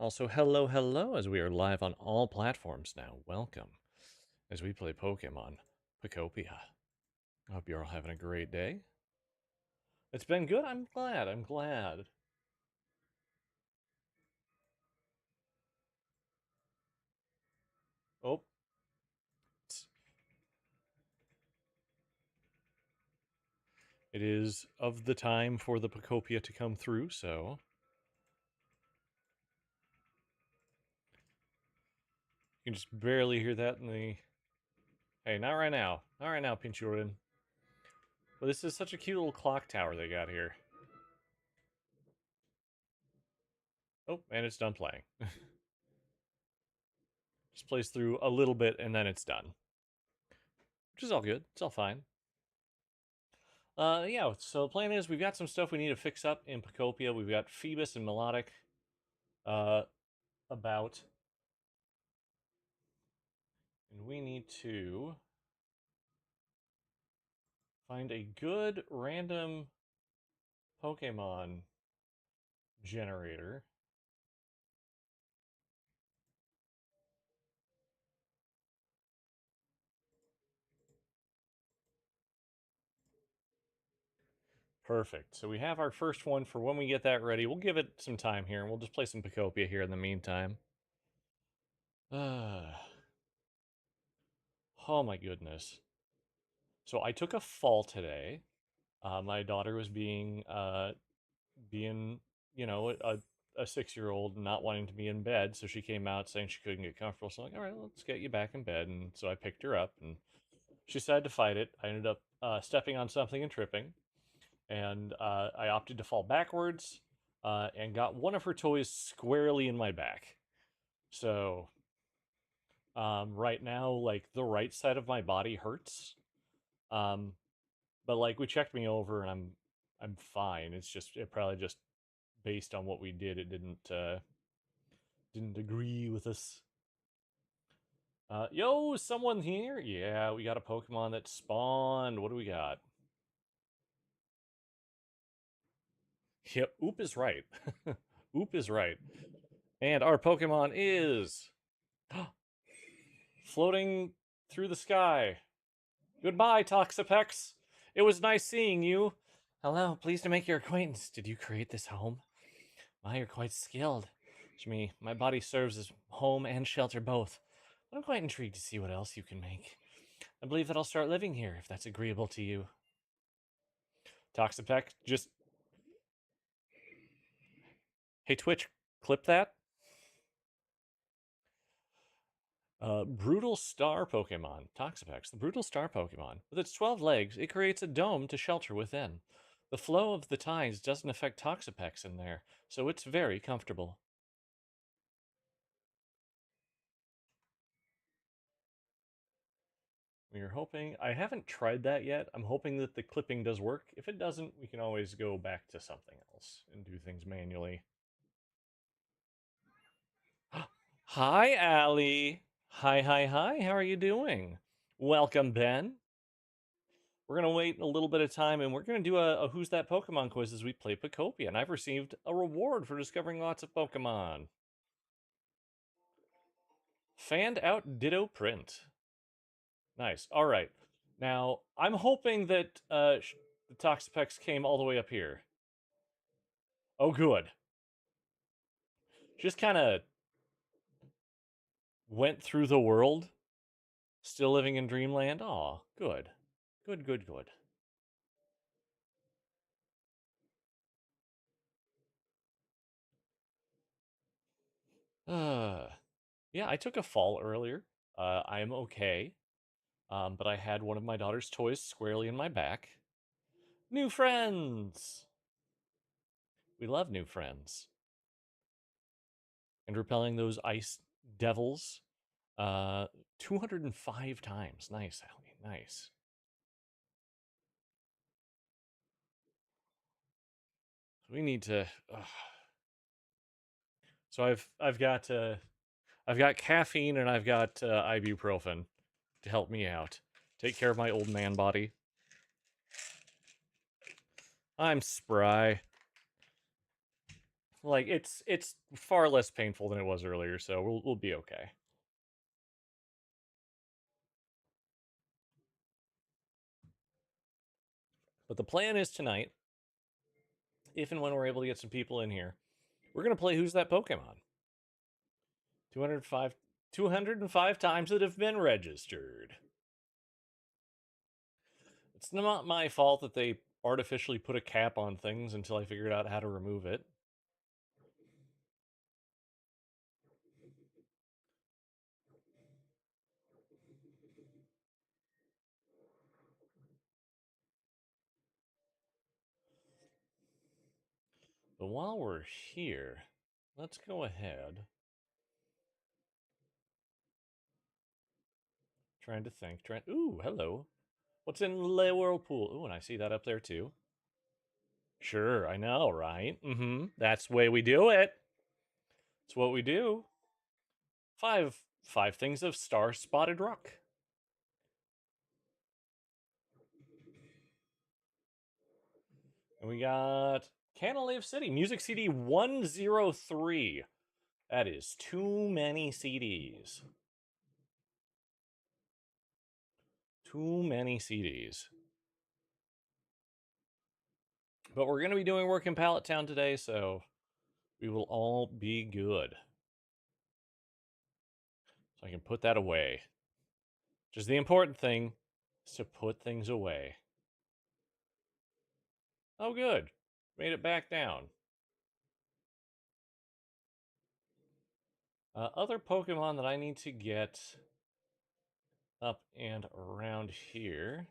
Also, hello, hello, as we are live on all platforms now. Welcome as we play Pokemon Pokopia. I hope you're all having a great day. It's been good. I'm glad. I'm glad. Oh, it is of the time for the Pokopia to come through, so you can just barely hear that in the. Hey, not right now. Not right now, Pinch Jordan. But this is such a cute little clock tower they got here. Oh, and it's done playing. Just plays through a little bit and then it's done. Which is all good. It's all fine. Yeah, so the plan is we've got some stuff we need to fix up in Pokopia. We've got Phoebus and Melodic uh, about. And we need to find a good random Pokemon generator. Perfect. So we have our first one for when we get that ready. We'll give it some time here, and we'll just play some Pokopia here in the meantime. Uh, oh my goodness. So I took a fall today. My daughter was being, a 6-year-old not wanting to be in bed, so she came out saying she couldn't get comfortable. So I'm like, all right, let's get you back in bed. And so I picked her up, and she decided to fight it. I ended up stepping on something and tripping, and I opted to fall backwards and got one of her toys squarely in my back. So right now, like the right side of my body hurts. Um, but like we checked me over, and I'm fine. It probably just based on what we did, it didn't agree with us. Yo, someone here? Yeah, we got a Pokemon that spawned. What do we got? Yep, Oop is right. Oop is right. And our Pokemon is floating through the sky. Goodbye, Toxapex. It was nice seeing you. Hello, pleased to make your acquaintance. Did you create this home? Wow, you're quite skilled. Jimmy, my body serves as home and shelter both. I'm quite intrigued to see what else you can make. I believe that I'll start living here if that's agreeable to you. Toxapex, just. Hey, Twitch, clip that. Brutal Star Pokemon. Toxapex, the Brutal Star Pokemon. With its 12 legs, it creates a dome to shelter within. The flow of the tides doesn't affect Toxapex in there, so it's very comfortable. We are hoping. I haven't tried that yet. I'm hoping that the clipping does work. If it doesn't, we can always go back to something else and do things manually. Hi, Allie. Hi, hi, hi. How are you doing? Welcome, Ben. We're going to wait a little bit of time and we're going to do a Who's That Pokemon quiz as we play Pokopia. And I've received a reward for discovering lots of Pokemon. Fanned out Ditto print. Nice. All right. Now, I'm hoping that the Toxapex came all the way up here. Oh, good. Just kind of went through the world, still living in Dreamland. Aw, good. Good, good, good. Yeah, I took a fall earlier. I'm okay. But I had one of my daughter's toys squarely in my back. New friends! We love new friends. And repelling those ice devils 205 times. Nice, Allie. Nice. So we need to. So I've got caffeine and I've got ibuprofen to help me out. Take care of my old man body. I'm spry. Like it's far less painful than it was earlier, so we'll be okay. But the plan is tonight, if and when we're able to get some people in here, we're gonna play Who's That Pokemon? 205 205 times that have been registered. It's not my fault that they artificially put a cap on things until I figured out how to remove it. But while we're here, let's go ahead. Trying to think. Ooh, hello. What's in the whirlpool? Ooh, and I see that up there too. Sure, I know, right? Mm-hmm. That's the way we do it. It's what we do. Five things of star-spotted rock. And we got Canalave City, Music CD 103. That is too many CDs. Too many CDs. But we're going to be doing work in Pallet Town today, so we will all be good. So I can put that away. Just the important thing is to put things away. Oh, good. Made it back down. Other Pokemon that I need to get up and around here.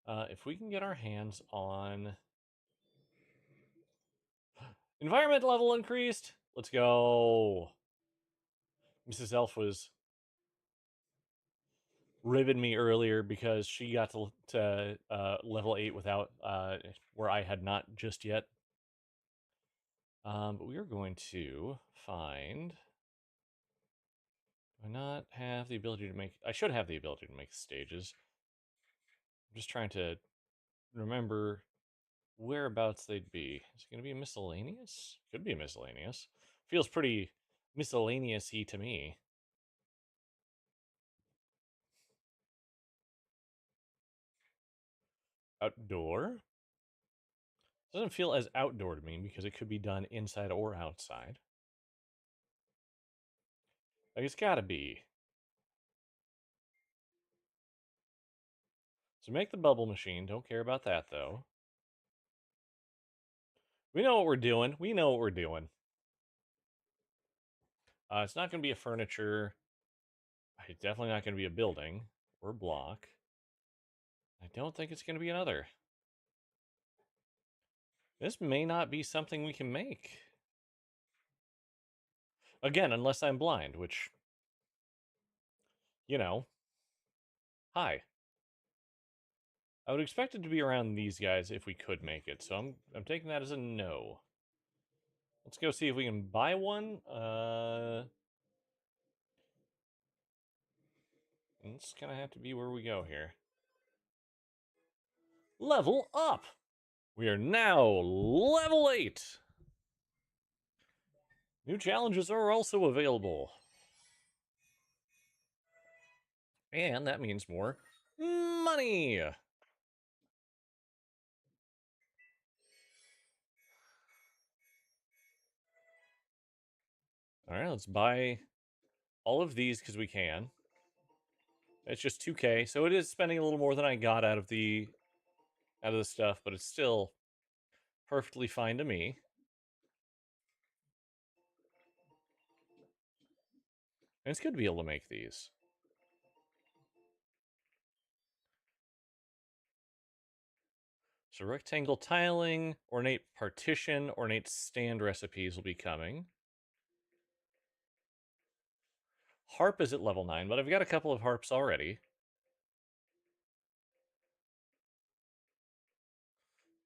If we can get our hands on environment level increased, let's go. Mrs. Elf was ribbing me earlier because she got to level 8 without where I had not just yet. But we are going to find. Do I not have the ability to make? I should have the ability to make stages. I'm just trying to remember whereabouts they'd be. Is it going to be miscellaneous? Could be miscellaneous. Feels pretty miscellaneous-y to me. Outdoor? Doesn't feel as outdoor to me because it could be done inside or outside. Like it's gotta be. So make the bubble machine. Don't care about that though. We know what we're doing. We know what we're doing. It's not going to be a furniture. It's definitely not going to be a building or a block. I don't think it's going to be another. This may not be something we can make. Again, unless I'm blind, which, you know, hi. I would expect it to be around these guys if we could make it, so I'm taking that as a no. Let's go see if we can buy one. It's gonna have to be where we go here. Level up! We are now level 8! New challenges are also available. And that means more money! Alright, let's buy all of these because we can. It's just 2K, so it is spending a little more than I got out of the stuff, but it's still perfectly fine to me. And it's good to be able to make these. So rectangle tiling, ornate partition, ornate stand recipes will be coming. Harp is at level 9, but I've got a couple of harps already.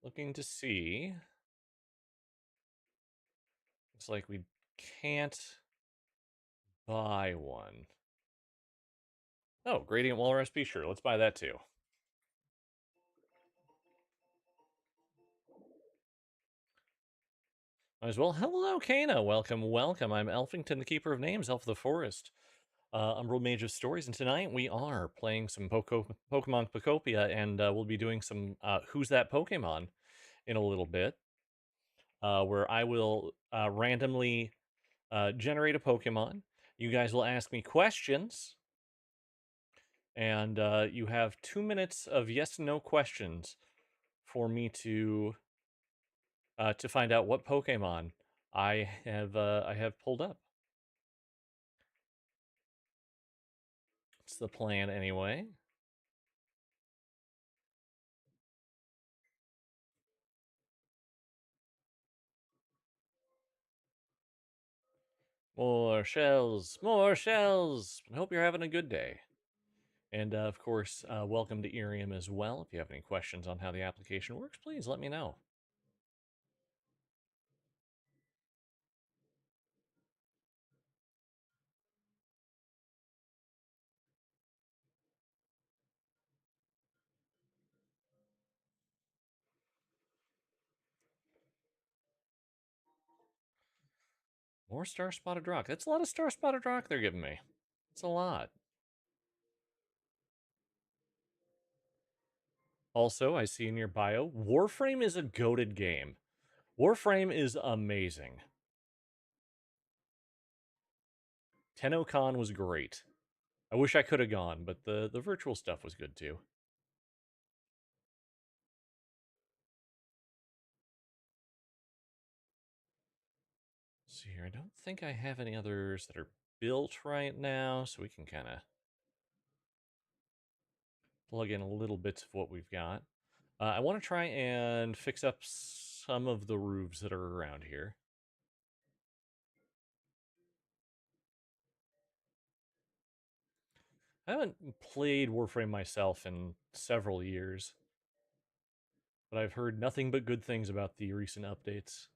Looking to see. Looks like we can't buy one. Oh, Gradient Wall Recipe? Sure, let's buy that too. Might as well. Hello, Kana. Welcome, welcome. I'm Elfington, the Keeper of Names, Elf of the Forest. Umbral Mage of Stories, and tonight we are playing some Pokemon Pokopia, and we'll be doing some Who's That Pokemon in a little bit, where I will randomly generate a Pokemon. You guys will ask me questions, and you have 2 minutes of yes and no questions for me to find out what Pokemon I have pulled up. It's the plan anyway. More shells, more shells. I hope you're having a good day. And of course, welcome to Irium as well. If you have any questions on how the application works, please let me know. More star spotted rock. That's a lot of star spotted rock they're giving me. It's a lot. Also, I see in your bio, Warframe is a goated game. Warframe is amazing. TennoCon was great. I wish I could have gone, but the virtual stuff was good too. Let's see here, I don't think I have any others that are built right now, so we can kind of plug in a little bits of what we've got. I want to try and fix up some of the roofs that are around here. I haven't played Warframe myself in several years, but I've heard nothing but good things about the recent updates.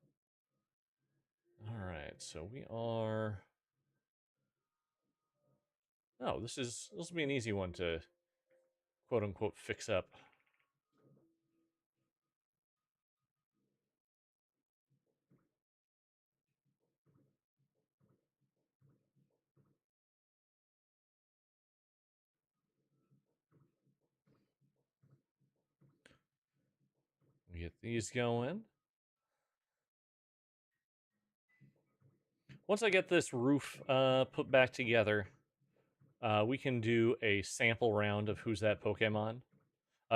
Alright, so we are... Oh, this will be an easy one to quote-unquote fix up. We get these going. Once I get this roof put back together, we can do a sample round of Who's That Pokemon.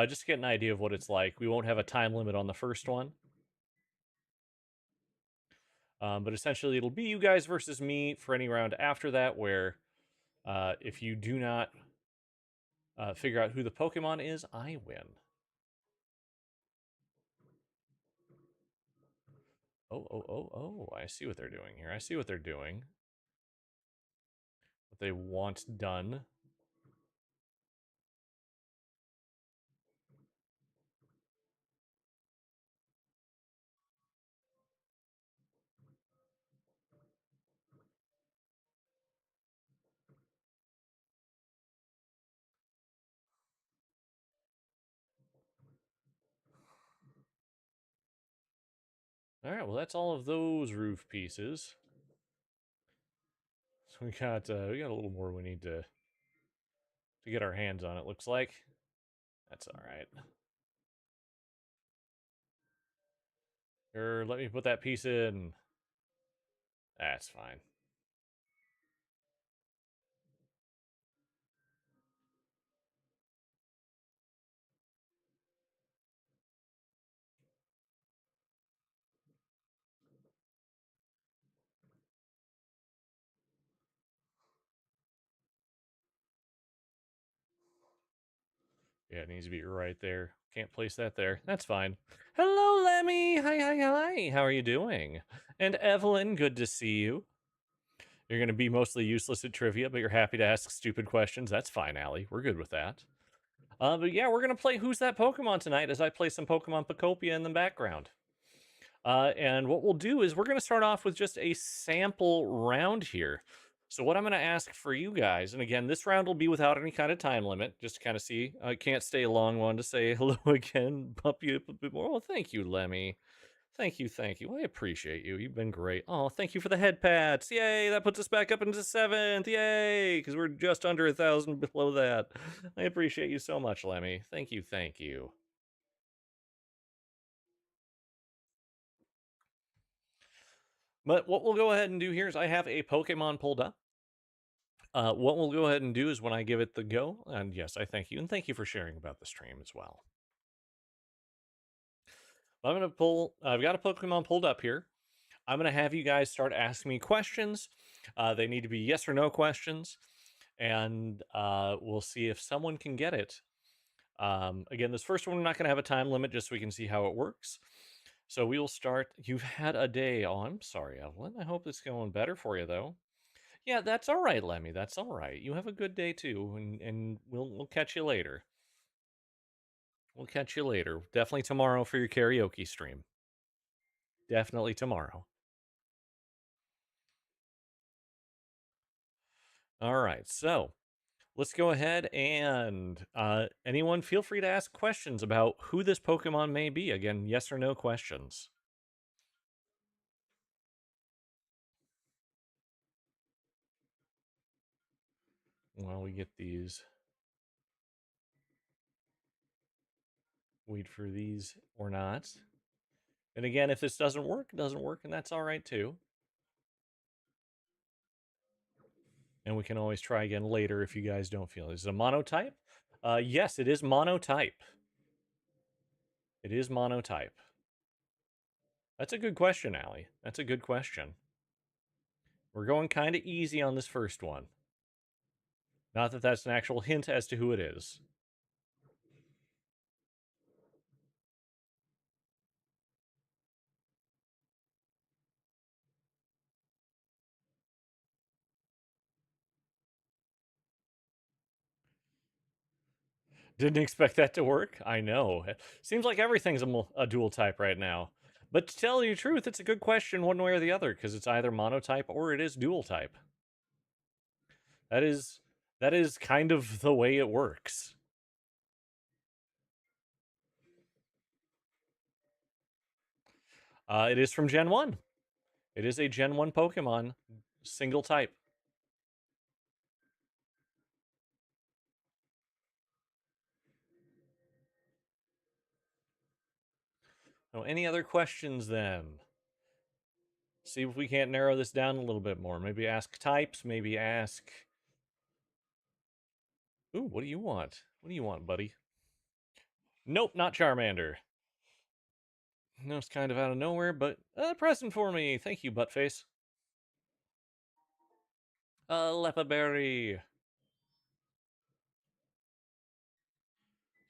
Just to get an idea of what it's like. We won't have a time limit on the first one. But essentially, it'll be you guys versus me for any round after that, where if you do not figure out who the Pokemon is, I win. Oh, I see what they're doing here. I see what they're doing. What they want done. All right, well, that's all of those roof pieces. So we got a little more we need to get our hands on, it looks like. That's all right. Here, let me put that piece in. That's fine. Yeah, it needs to be right there. Can't place that there. That's fine. Hello, Lemmy. Hi. How are you doing? And Evelyn, good to see you. You're going to be mostly useless at trivia, but you're happy to ask stupid questions. That's fine, Allie. We're good with that. But yeah, we're going to play Who's That Pokemon tonight as I play some Pokemon Pokopia in the background. And what we'll do is we're going to start off with just a sample round here. So what I'm going to ask for you guys, and again, this round will be without any kind of time limit, just to kind of see. I can't stay a long one to say hello again, bump you up a bit more. Well, thank you, Lemmy. Thank you, thank you. I appreciate you. You've been great. Oh, thank you for the head pats. Yay, that puts us back up into seventh. Yay, because we're just under 1,000 below that. I appreciate you so much, Lemmy. Thank you, thank you. But what we'll go ahead and do here is I have a Pokemon pulled up. What we'll go ahead and do is when I give it the go, and yes, I thank you, and thank you for sharing about the stream as well. I'm gonna pull. I've got a Pokemon pulled up here. I'm gonna have you guys start asking me questions. They need to be yes or no questions, and we'll see if someone can get it. Again, this first one, we're not gonna have a time limit, just so we can see how it works. So we will start. You've had a day. Oh, I'm sorry, Evelyn. I hope it's going better for you, though. Yeah, that's all right, Lemmy. That's all right. You have a good day too, and we'll catch you later. We'll catch you later. Definitely tomorrow for your karaoke stream. Definitely tomorrow. All right, so let's go ahead and anyone feel free to ask questions about who this Pokemon may be. Again, yes or no questions. While we get these, wait for these or not. And again, if this doesn't work, it doesn't work, and that's all right too. And we can always try again later if you guys don't feel it. Is it a monotype? Yes, it is monotype. It is monotype. That's a good question, Allie. That's a good question. We're going kind of easy on this first one. Not that that's an actual hint as to who it is. Didn't expect that to work. I know. Seems like everything's a dual type right now. But to tell you the truth, it's a good question one way or the other because it's either monotype or it is dual type. That is kind of the way it works. It is from Gen 1. It is a Gen 1 Pokemon, single type. Now, any other questions then? See if we can't narrow this down a little bit more. Maybe ask types, maybe ask. Ooh, what do you want? What do you want, buddy? Nope, not Charmander. No, it's kind of out of nowhere, but a present for me. Thank you, Buttface. Lepa Berry.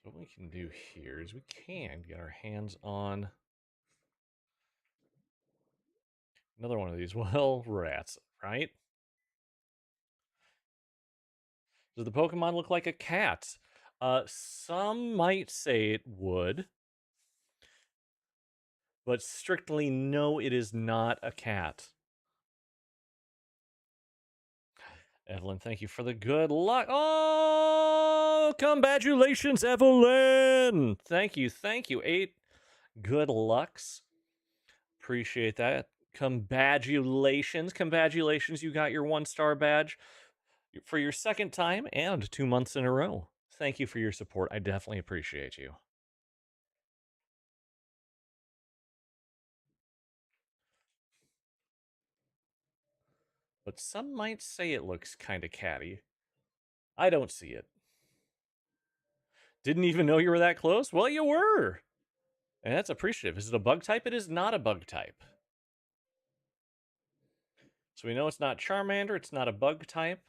So what we can do here is we can get our hands on another one of these. Well, rats, right? Does the Pokemon look like a cat? Some might say it would, but strictly no, it is not a cat. Evelyn, thank you for the good luck. Oh, congratulations, Evelyn! Thank you, thank you. 8 good lucks. Appreciate that. Congratulations, congratulations! You got your 1-star badge for your second time and 2 months in a row. Thank you for your support. I definitely appreciate you. But some might say it looks kind of catty. I don't see it. Didn't even know you were that close? Well, you were. And that's appreciative. Is it a bug type? It is not a bug type. So we know it's not Charmander, it's not a bug type.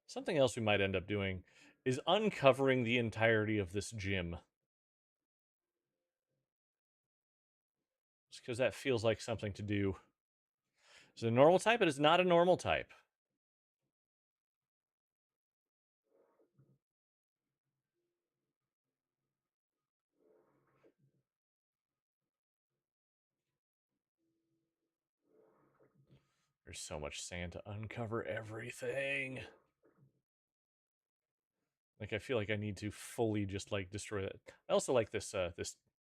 Something else we might end up doing is uncovering the entirety of this gym. Just because that feels like something to do. Is it a normal type? It is not a normal type. There's so much sand to uncover everything. Like I feel like I need to fully just like destroy it. I also like this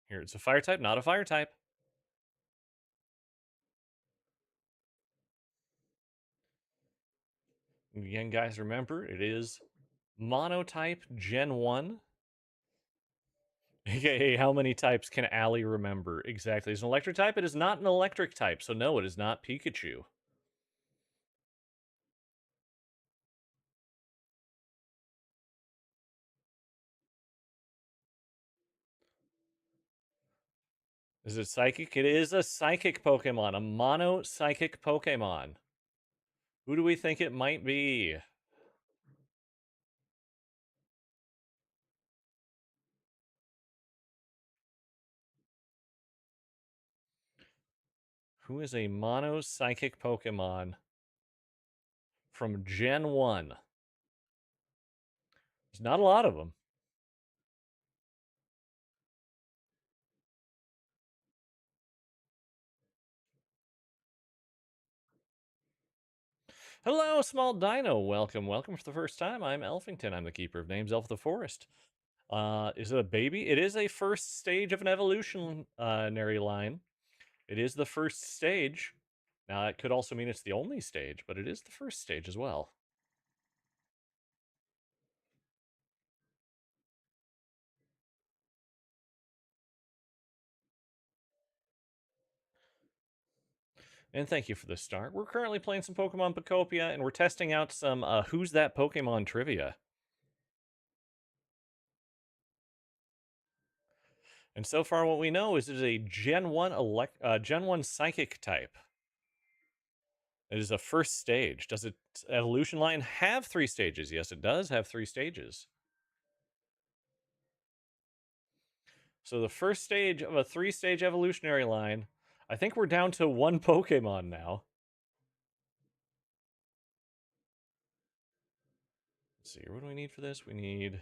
here. It's a fire type, not a fire type. Again, guys, remember it is monotype Gen 1. AKA, how many types can Allie remember? Exactly. It's an electric type. It is not an electric type, so no, it is not Pikachu. Is it psychic? It is a psychic Pokemon, a mono psychic Pokemon. Who do we think it might be? Who is a mono psychic Pokemon from Gen 1? There's not a lot of them. Hello, small dino. Welcome, welcome for the first time. I'm Elfington. I'm the keeper of names, Elf of the Forest. Is it a baby? It is a first stage of an evolutionary line. It is the first stage. Now, that could also mean it's the only stage, but it is the first stage as well. And thank you for the start. We're currently playing some Pokemon Pokopia, and we're testing out some Who's That Pokemon trivia. And so far, what we know is it is a Gen 1 Gen 1 Psychic type. It is a first stage. Does its evolution line have 3 stages? Yes, it does have 3 stages. So the first stage of a 3-stage evolutionary line, I think we're down to 1 Pokemon now. Let's see, what do we need for this? We need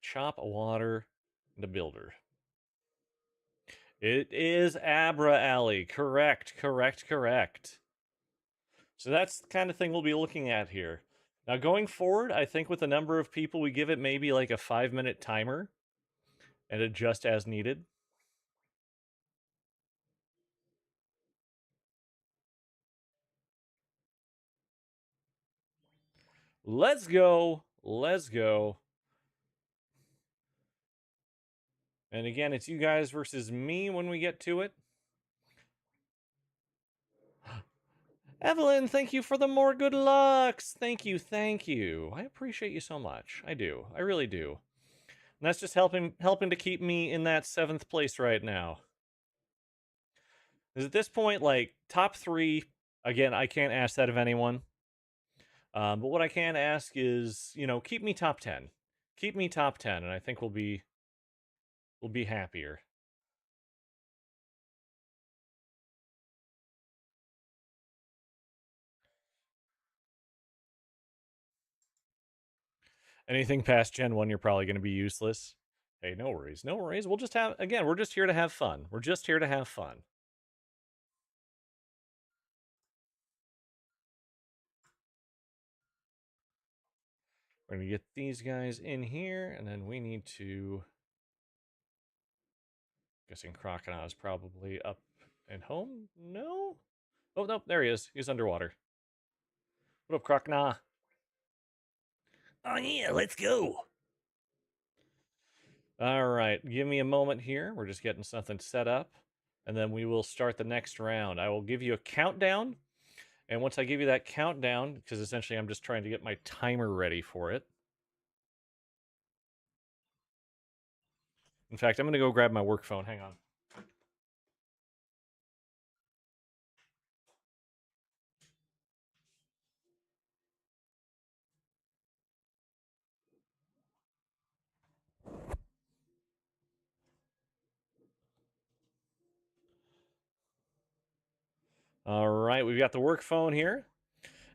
Chop, a Water, and a Builder. It is Abra Alley. Correct, correct, correct. So that's the kind of thing we'll be looking at here. Now, going forward, I think with the number of people, we give it maybe like a 5-minute timer and adjust as needed. Let's go. Let's go. And again, it's you guys versus me when we get to it. Evelyn, thank you for the more good lucks. Thank you, thank you. I appreciate you so much. I do. I really do. And that's just helping to keep me in that 7th place right now. Because at this point, like, top 3, again, I can't ask that of anyone. But what I can ask is, keep me top 10. Keep me top 10, and I think we'll be happier. Anything past Gen 1, you're probably going to be useless. Hey, no worries. No worries. We'll just have, again, we're just here to have fun. We're just here to have fun. We're going to get these guys in here, and then we need to... Guessing Crocodile is probably up and home? No? Oh, no, there he is. He's underwater. What up, Crocodile? Oh, yeah, let's go. All right, give me a moment here. We're just getting something set up, and then we will start the next round. I will give you a countdown, and once I give you that countdown, because essentially I'm just trying to get my timer ready for it. In fact, I'm going to go grab my work phone. Hang on. All right, we've got the work phone here.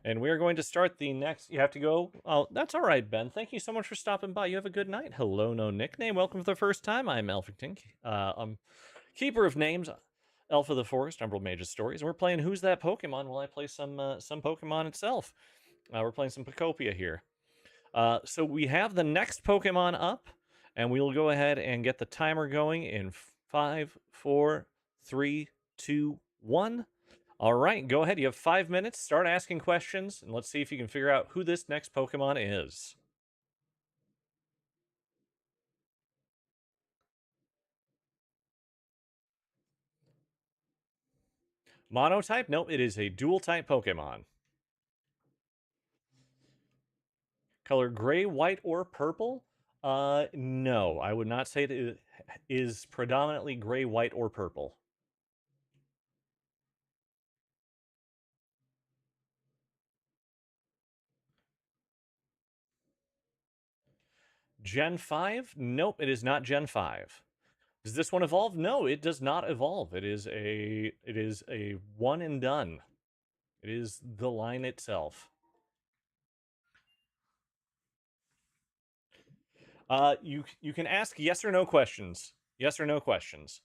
And we are going to start the next. You have to go. Oh, that's all right, Ben. Thank you so much for stopping by. You have a good night. Hello, no nickname. Welcome for the first time. I'm Elfington. I'm keeper of names, Elf of the Forest, Umbral Mage's Stories. And we're playing Who's That Pokemon while I play some Pokemon itself. We're playing some Pokopia here. So we have the next Pokemon up, and we will go ahead and get the timer going in 5, 4, 3, 2, 1. All right, go ahead. You have 5 minutes. Start asking questions, and let's see if you can figure out who this next Pokemon is. Monotype? Nope, it is a dual-type Pokemon. Color gray, white, or purple? No, I would not say it is predominantly gray, white, or purple. Gen 5? Nope, it is not Gen 5. Does this one evolve? No, it does not evolve. It is a one and done. It is the line itself. You can ask yes or no questions. Yes or no questions.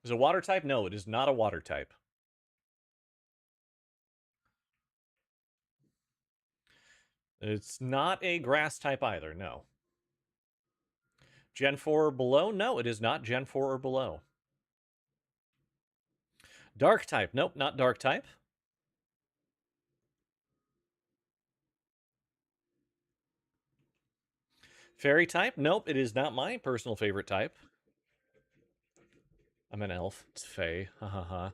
Is it a water type? No, it is not a water type. It's not a grass type either, no. Gen 4 or below? No, it is not Gen 4 or below. Dark type? Nope, not dark type. Fairy type? Nope, it is not my personal favorite type. I'm an elf. It's Fae. Ha ha ha.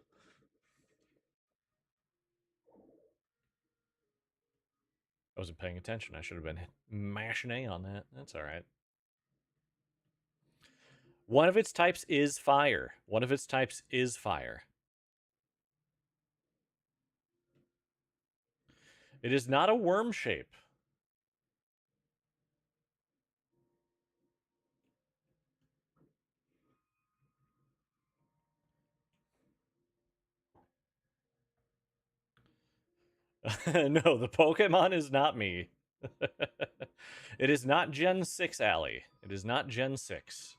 I wasn't paying attention. I should have been mashing A on that. That's all right. One of its types is fire. One of its types is fire. It is not a worm shape. No, the Pokemon is not me. It is not Gen 6, Allie. It is not Gen 6.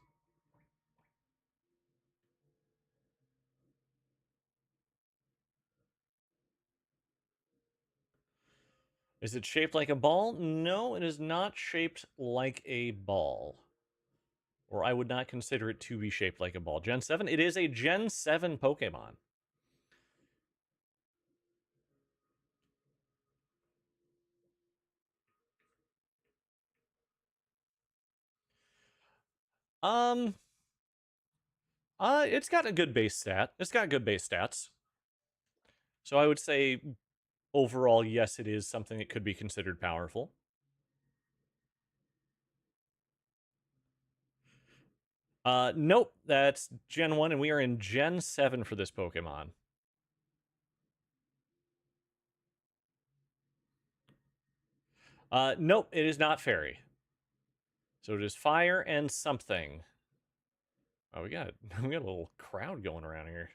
Is it shaped like a ball? No, it is not shaped like a ball. Or I would not consider it to be shaped like a ball. Gen 7? It is a Gen 7 Pokemon. Um, it's got a good base stat. It's got good base stats. So I would say overall, yes, it is something that could be considered powerful. Nope, that's Gen 1, and we are in Gen 7 for this Pokemon. Nope, it is not Fairy. So it is fire and something. Oh, we got a little crowd going around here.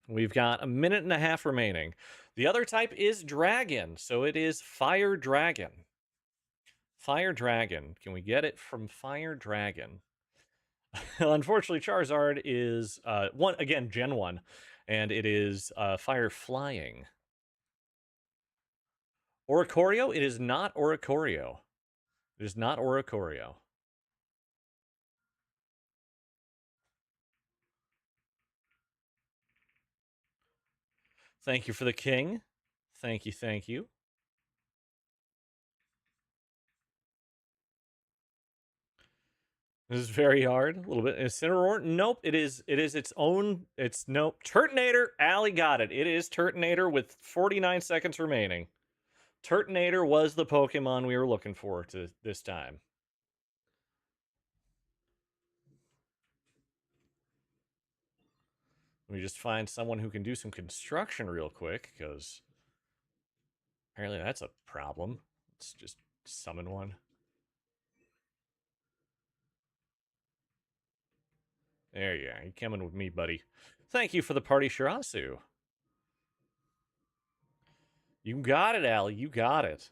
We've got a minute and a half remaining. The other type is Dragon, so it is Fire Dragon. Fire Dragon. Can we get it from Fire Dragon? Unfortunately, Charizard is one again, Gen 1, and it is Fire Flying. Oricorio? It is not Oricorio. It is not Oricorio. Thank you for the king. Thank you, thank you. This is very hard. A little bit. Incineroar? Nope. It is its own. It's nope. Turtonator. Allie got it. It is Turtonator with 49 seconds remaining. Turtonator was the Pokemon we were looking for to this time. Let me just find someone who can do some construction real quick, because apparently that's a problem. Let's just summon one. There you are. You coming with me, buddy. Thank you for the party, Shirasu. You got it, Allie. You got it.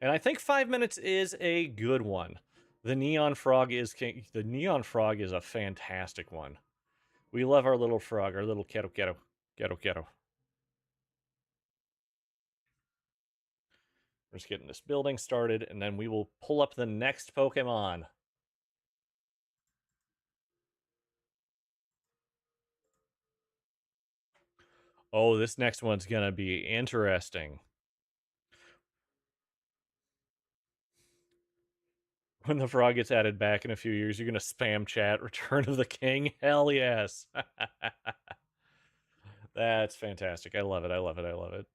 And I think 5 minutes is a good one. The neon frog is the neon frog is a fantastic one. We love our little frog, our little Kero. We're just getting this building started, and then we will pull up the next Pokemon. Oh, this next one's gonna be interesting. When the frog gets added back in a few years, you're gonna spam chat Return of the King. Hell yes. That's fantastic. I love it. I love it. I love it.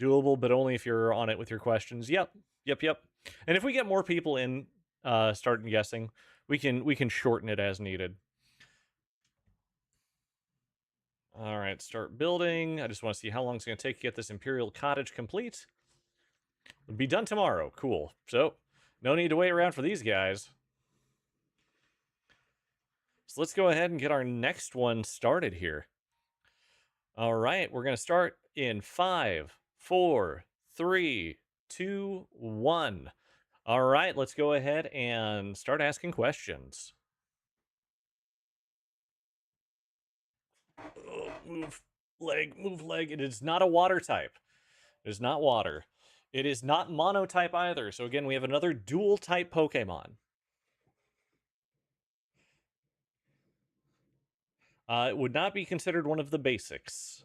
Doable, but only if you're on it with your questions. Yep. Yep. And if we get more people in starting guessing, we can shorten it as needed. All right, start building. I just want to see how long it's going to take to get this Imperial Cottage complete. It'll be done tomorrow. Cool. So, no need to wait around for these guys. So let's go ahead and get our next one started here. All right, we're going to start in 5, 4, 3, 2, 1. All right, let's go ahead and start asking questions. Oh, move leg. It is not a water type. It is not water. It is not monotype either. So again, we have another dual type Pokemon. It would not be considered one of the basics.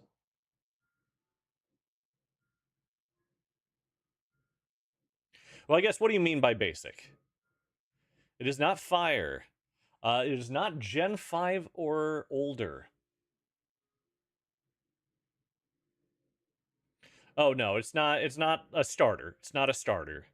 Well, I guess what do you mean by basic? It is not fire. It is not Gen 5 or older. Oh no, it's not a starter. It's not a starter.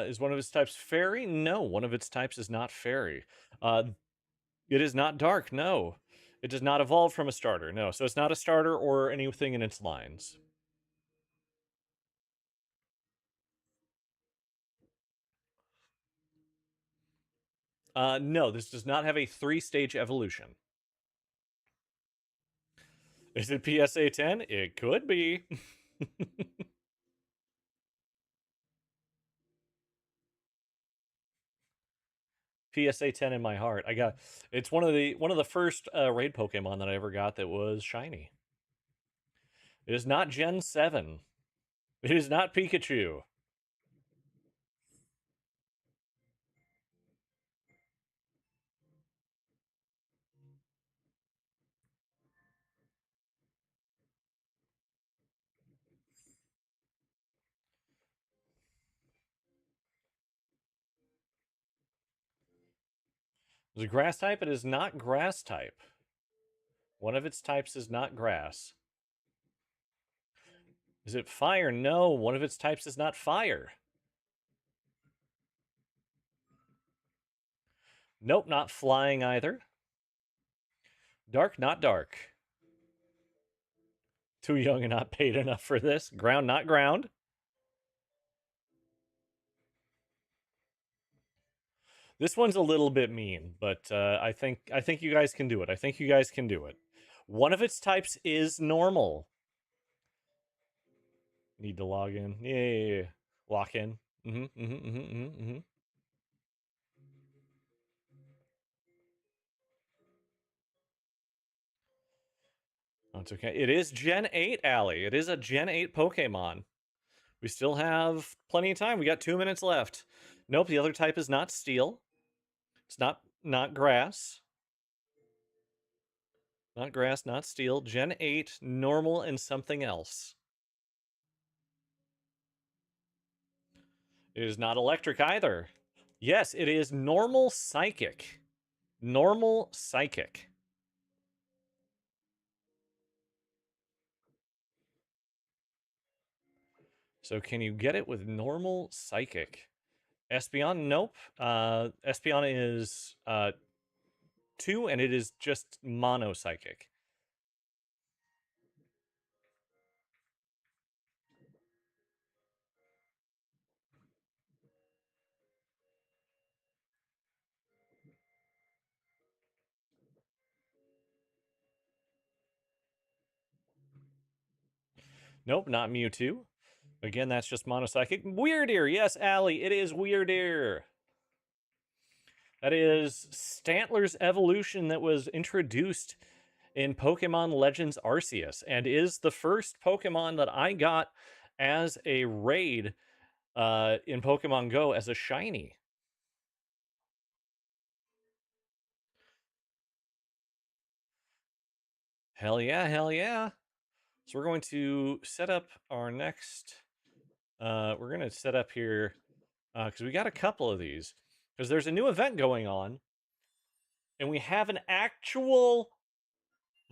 Is one of its types fairy? No, one of its types is not fairy. It is not dark. No, it does not evolve from a starter. No, so it's not a starter or anything in its lines. No, this does not have a 3-stage evolution. Is it PSA 10? It could be. PSA 10 in my heart. It's one of the first raid Pokemon that I ever got that was shiny. It is not Gen 7. It is not Pikachu. Is it grass type? It is not grass type. One of its types is not grass. Is it fire? No, one of its types is not fire. Nope, not flying either. Dark, not dark. Too young and not paid enough for this. Ground, not ground. This one's a little bit mean, but I think you guys can do it. I think you guys can do it. One of its types is normal. Need to log in. Yeah. Lock in. That's okay. It is Gen 8, Allie. It is a Gen 8 Pokemon. We still have plenty of time. We got 2 minutes left. Nope, the other type is not steel. It's not grass. Not grass, not steel. Gen 8, normal, and something else. It is not electric either. Yes, it is normal psychic. Normal psychic. So can you get it with normal psychic? Espeon? Nope. Espeon is 2, and it is just mono psychic. Nope, not Mewtwo. Again, that's just Monospsychic. Weirdeer, yes, Allie, it is Weirdeer. That is Stantler's evolution that was introduced in Pokemon Legends Arceus and is the first Pokemon that I got as a raid in Pokemon Go as a shiny. Hell yeah, hell yeah. So we're going to set up our next, we're going to set up here, because we got a couple of these, because there's a new event going on, and we have an actual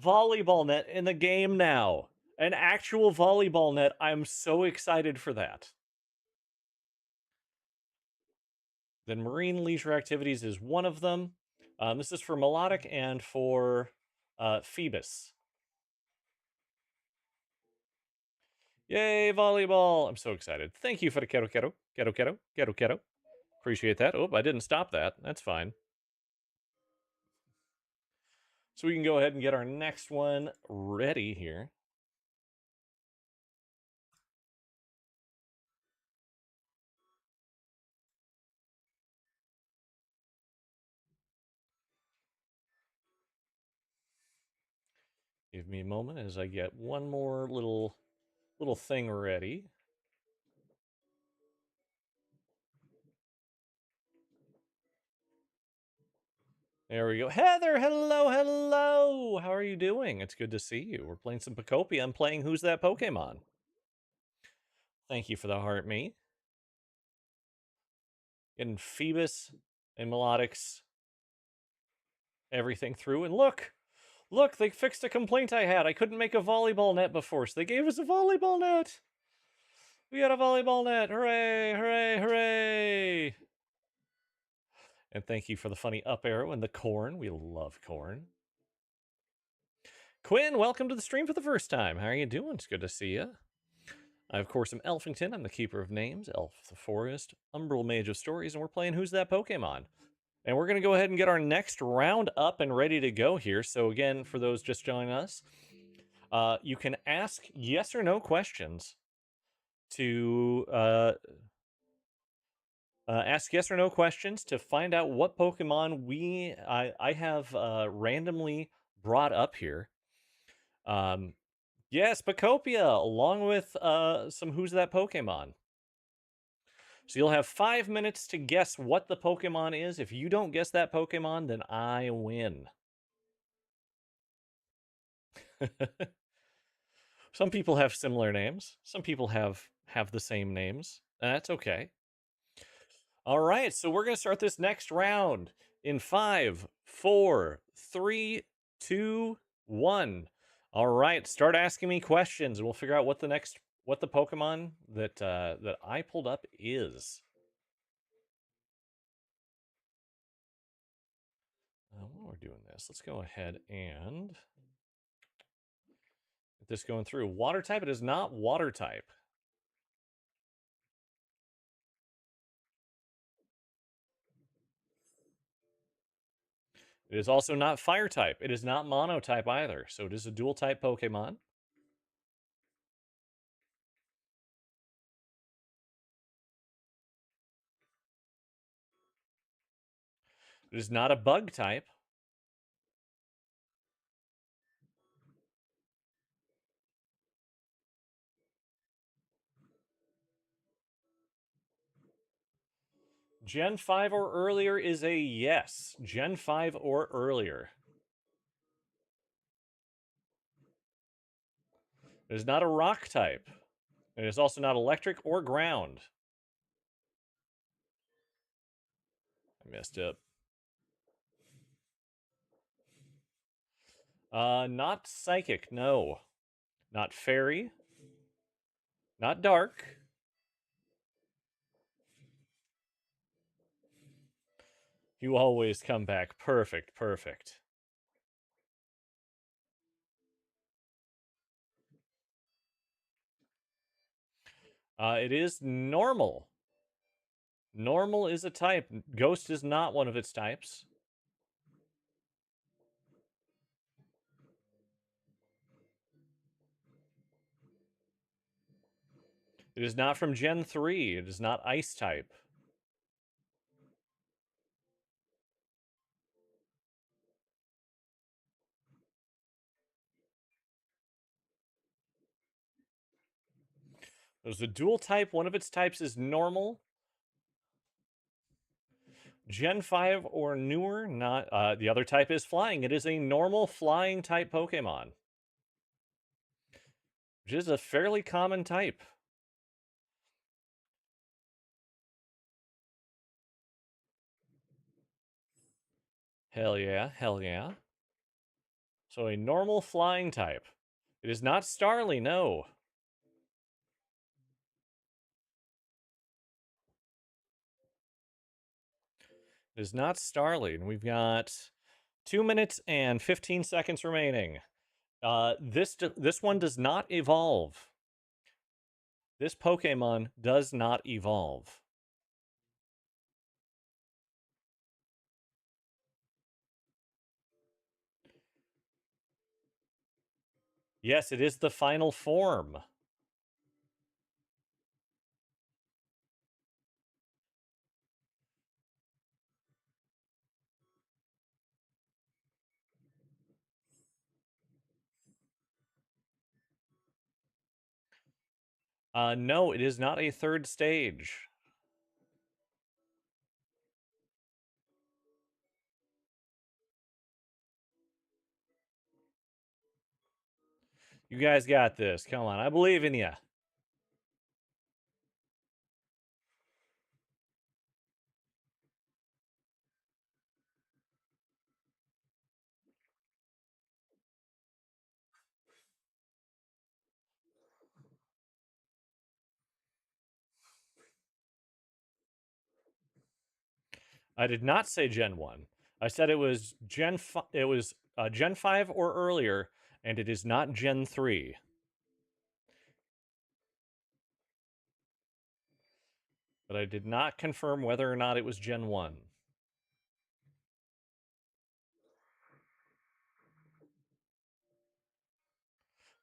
volleyball net in the game now. An actual volleyball net. I'm so excited for that. Then marine leisure activities is one of them. This is for Melodic and for Phoebus. Yay, volleyball! I'm so excited. Thank you for the Kero. Appreciate that. Oh, I didn't stop that. That's fine. So we can go ahead and get our next one ready here. Give me a moment as I get one more little thing ready. There we go. Heather, hello, hello. How are you doing? It's good to see you. We're playing some Pokopia. I'm playing Who's That Pokemon? Thank you for the heart, mate. Getting Phoebus and Melodix everything through. And look, they fixed a complaint I had. I couldn't make a volleyball net before, so they gave us a volleyball net. We got a volleyball net. Hooray, hooray, hooray. And thank you for the funny up arrow and the corn. We love corn. Quinn, welcome to the stream for the first time. How are you doing? It's good to see you. I, of course, am Elfington. I'm the Keeper of Names, Elf of the Forest, Umbral Mage of Stories, and we're playing Who's That Pokemon? And we're going to go ahead and get our next round up and ready to go here. So again, for those just joining us, you can ask yes or no questions to ask yes or no questions to find out what Pokemon I have randomly brought up here. Yes, Pokopia, along with some Who's That Pokemon. So you'll have 5 minutes to guess what the Pokemon is. If you don't guess that Pokemon, then I win. Some people have similar names. Some people have the same names. That's okay. All right, so we're going to start this next round in 5, 4, 3, 2, 1. All right, start asking me questions, and we'll figure out what the Pokemon that I pulled up is. While we're doing this, let's go ahead and get this going through. Water type. It is not water type. It is also not fire type. It is not mono type either. So it is a dual type Pokemon. It is not a bug type. Gen 5 or earlier is a yes. Gen 5 or earlier. It is not a rock type. It is also not electric or ground. I messed up. Not psychic, no. Not fairy. Not dark. You always come back. Perfect, perfect. It is normal. Normal is a type. Ghost is not one of its types. It is not from Gen 3. It is not Ice type. There's a dual type. One of its types is normal. Gen 5 or newer, not the other type is flying. It is a normal flying type Pokemon, which is a fairly common type. Hell yeah, hell yeah. So a normal flying type. It is not Starly, no. It is not Starly, and we've got 2 minutes and 15 seconds remaining. This one does not evolve. This Pokemon does not evolve. Yes, it is the final form. No, it is not a third stage. You guys got this. Come on, I believe in you. I did not say Gen 1. I said it was Gen 5 or earlier, and it is not Gen 3. But I did not confirm whether or not it was Gen 1.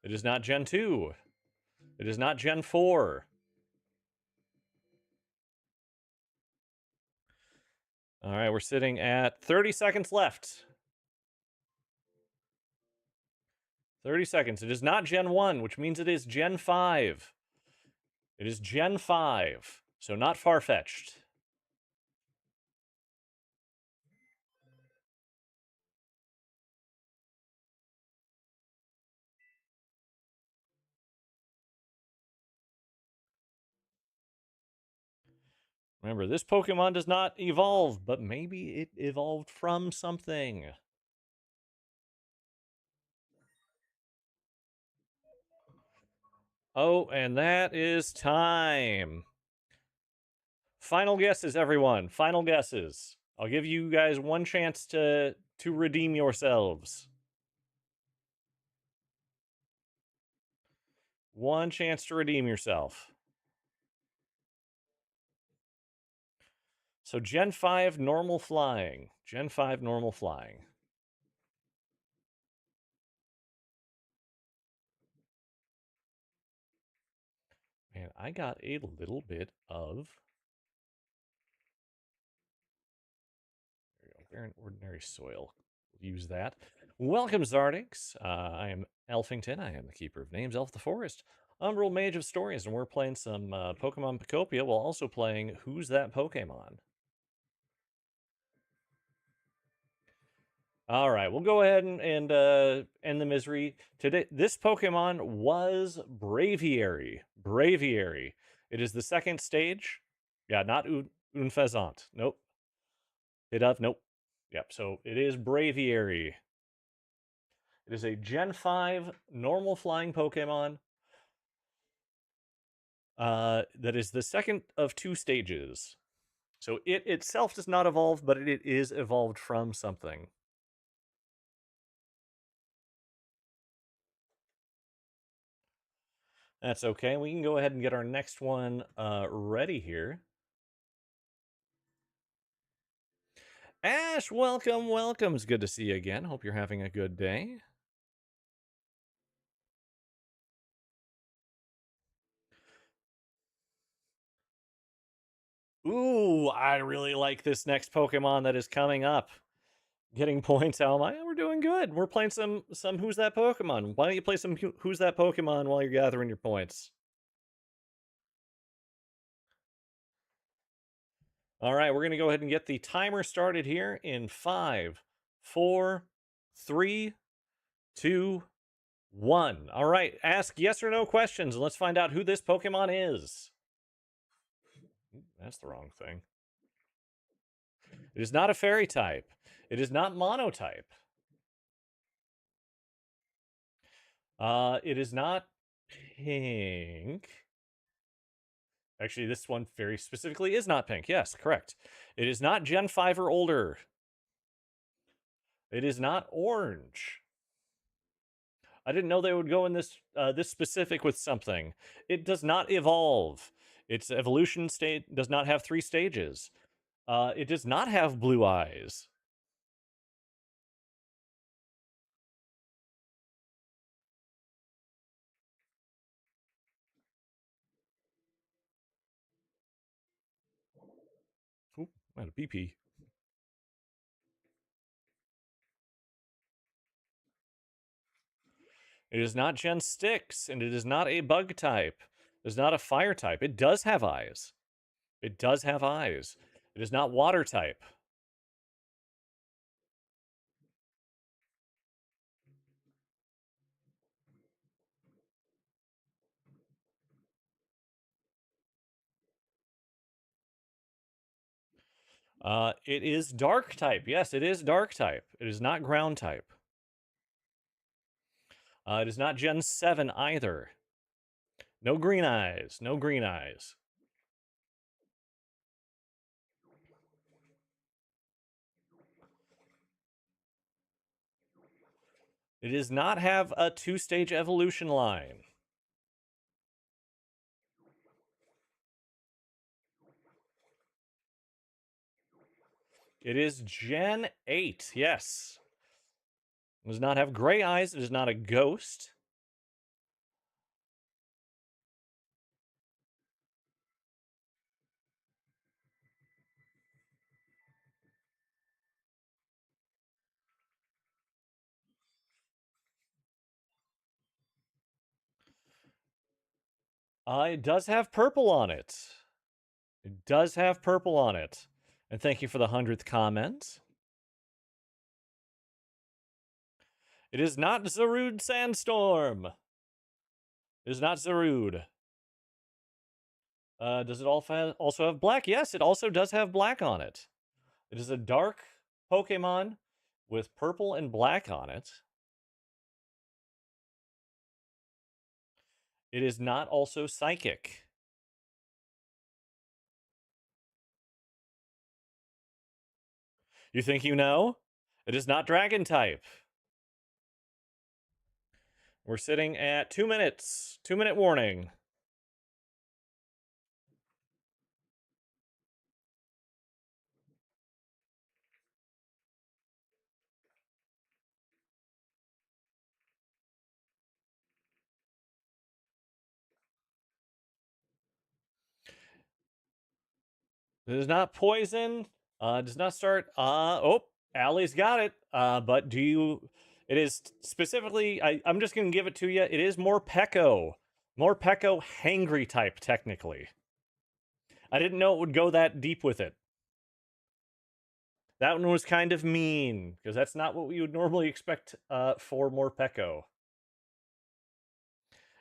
It is not Gen 2. It is not Gen 4. All right, we're sitting at 30 seconds left. 30 seconds. It is not Gen 1, which means it is Gen 5. It is Gen 5, so not far-fetched. Remember, this Pokemon does not evolve, but maybe it evolved from something. Oh, and that is time. Final guesses, everyone. Final guesses. I'll give you guys one chance to redeem yourselves. One chance to redeem yourself. So Gen 5 normal flying. Gen 5 normal flying. Man, I got a little bit of barren ordinary soil. We'll use that. Welcome, Zardix. I am Elfington. I am the Keeper of Names, Elf the Forest, Umbral Mage of Stories, and we're playing some Pokemon Pokopia while also playing Who's That Pokemon? All right, we'll go ahead and end the misery. Today, this Pokemon was Braviary. Braviary. It is the second stage. Yeah, not Unfezant. Nope. Nope. Yep, so it is Braviary. It is a Gen 5 normal flying Pokemon. That is the second of two stages. So it itself does not evolve, but it is evolved from something. That's okay. We can go ahead and get our next one ready here. Ash, welcome, welcome. It's good to see you again. Hope you're having a good day. Ooh, I really like this next Pokemon that is coming up. Getting points, Alma. Yeah, we're doing good. We're playing some Who's That Pokemon. Why don't you play some Who's That Pokemon while you're gathering your points? All right, we're gonna go ahead and get the timer started here in 5, 4, 3, 2, 1. All right, ask yes or no questions and let's find out who this Pokemon is. That's the wrong thing. It is not a fairy type. It is not monotype. It is not pink. Actually, this one very specifically is not pink. Yes, correct. It is not Gen 5 or older. It is not orange. I didn't know they would go in this specific with something. It does not evolve. Its evolution state does not have 3 stages. It does not have blue eyes. Ooh, I had a BP. It is not Gen 6, and it is not a bug type. It is not a fire type. It does have eyes. It does have eyes. It is not water type. It is dark type. Yes, it is dark type. It is not ground type. It is not Gen 7 either. No green eyes. No green eyes. It does not have a 2-stage evolution line. It is Gen 8. Yes. It does not have gray eyes. It is not a ghost. It does have purple on it. It does have purple on it. And thank you for the 100th comment. It is not Zarude Sandstorm. It is not Zarude. Does it also have black? Yes, it also does have black on it. It is a dark Pokemon with purple and black on it. It is not also psychic. You think you know? It is not dragon type. We're sitting at 2 minutes. 2-minute warning. It is not poison. Does not start. Allie's got it. But do you? It is specifically. I'm just gonna give it to you. It is Morpeko. Morpeko hangry type, technically. I didn't know it would go that deep with it. That one was kind of mean because that's not what we would normally expect for Morpeko.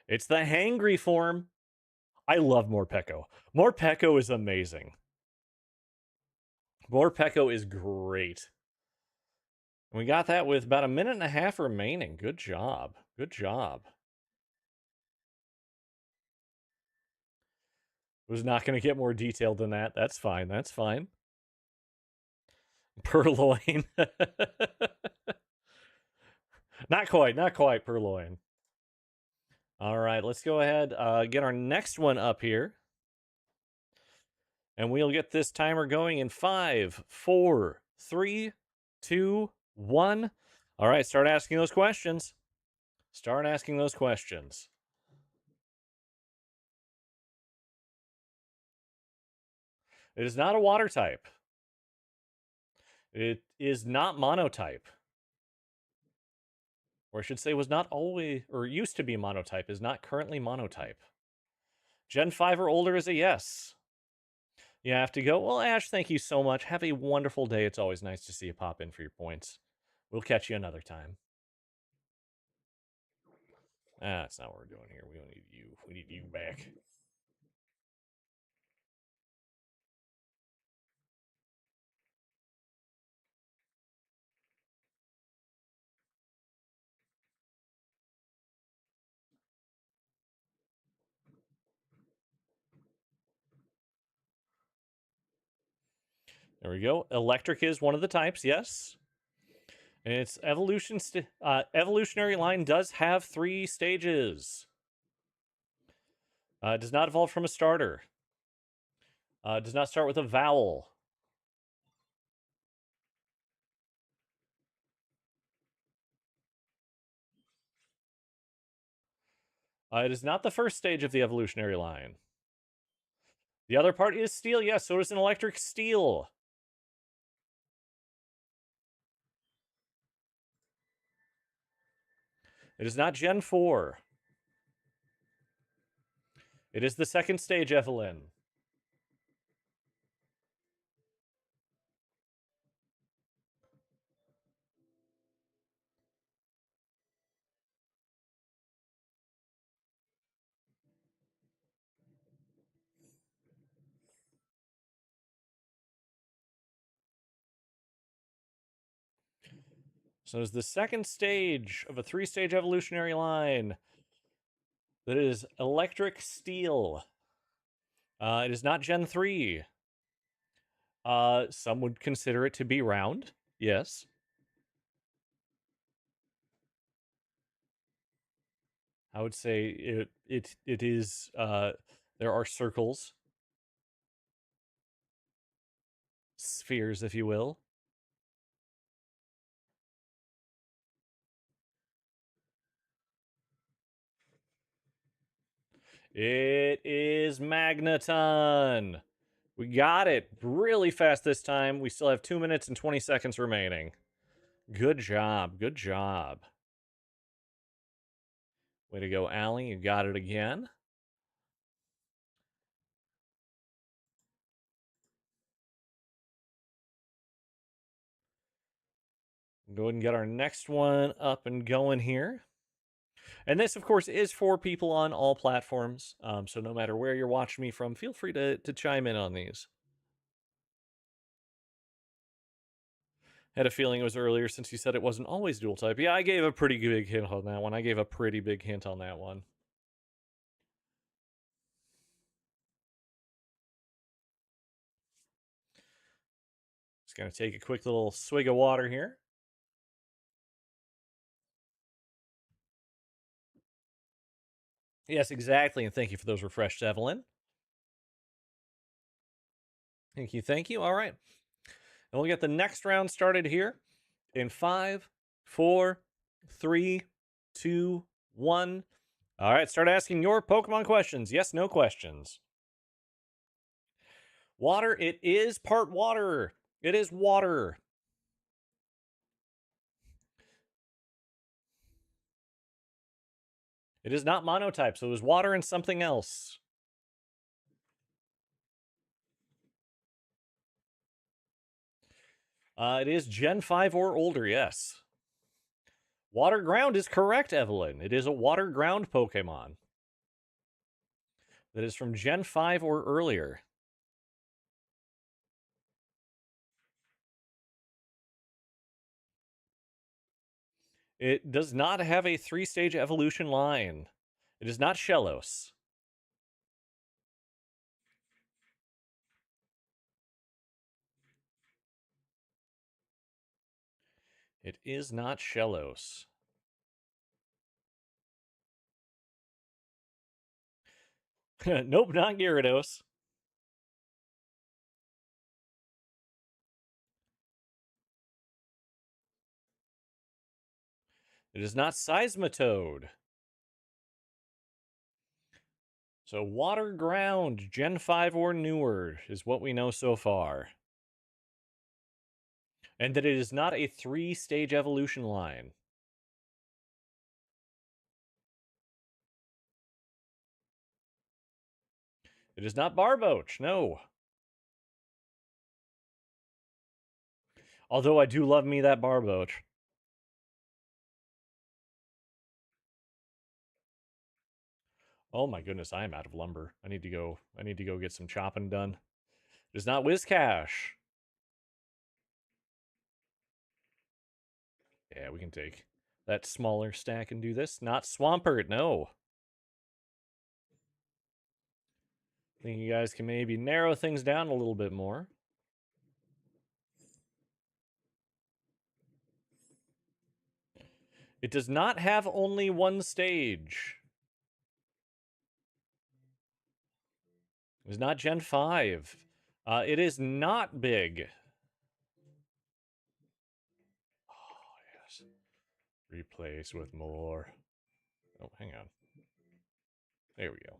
It's the hangry form. I love Morpeko. Morpeko is amazing. Morpeko is great. We got that with about 1.5 minutes remaining. Good job. Good job. Was not going to get more detailed than that. That's fine. That's fine. Purloin. Not quite. Not quite Purloin. All right. Let's go ahead. Get our next one up here. And we'll get this timer going in 5, 4, 3, 2, 1. All right. Start asking those questions. Start asking those questions. It is not a water type. It is not monotype. Or I should say was not always, or used to be monotype, is not currently monotype. Gen 5 or older is a yes. You have to go, well, Ash, thank you so much. Have a wonderful day. It's always nice to see you pop in for your points. We'll catch you another time. That's not what we're doing here. We don't need you. We need you back. There we go. Electric is one of the types, yes. And its evolutionary line does have 3 stages. It does not evolve from a starter. It does not start with a vowel. It is not the first stage of the evolutionary line. The other part is steel, yes, so is an electric steel. It is not Gen 4. It is the second stage, Evelyn. So it's the second stage of a 3-stage evolutionary line that is electric steel. It is not Gen 3. Some would consider it to be round. Yes. I would say it is there are circles, spheres if you will. It is Magneton. We got it really fast this time. We still have 2 minutes and 20 seconds remaining. Good job. Good job. Way to go, Allie. You got it again. Go ahead and get our next one up and going here. And this, of course, is for people on all platforms. So no matter where you're watching me from, feel free to chime in on these. Had a feeling it was earlier since you said it wasn't always dual type. Yeah, I gave a pretty big hint on that one. Just gonna take a quick little swig of water here. Yes, exactly. And thank you for those refreshed, Evelyn. Thank you. Thank you. All right. And we'll get the next round started here in 5, 4, 3, 2, 1. All right. Start asking your Pokemon questions. Yes, no questions. Water. It is part water. It is water. It is not monotype, so it was water and something else. It is Gen 5 or older, yes. Water ground is correct, Evelyn. It is a water ground Pokemon that is from Gen 5 or earlier. It does not have a 3-stage evolution line. It is not Shellos. It is not Shellos. Nope, not Gyarados. It is not Seismitoad. So water ground, Gen 5 or newer is what we know so far. And that it is not a 3-stage evolution line. It is not Barboach, no. Although I do love me that Barboach. Oh my goodness, I am out of lumber. I need to go get some chopping done. It is not Whiscash. Yeah, we can take that smaller stack and do this. Not Swampert, no. Think you guys can maybe narrow things down a little bit more. It does not have only one stage. It is not Gen 5. It is not big. Oh, yes. Replace with more. Oh, hang on. There we go.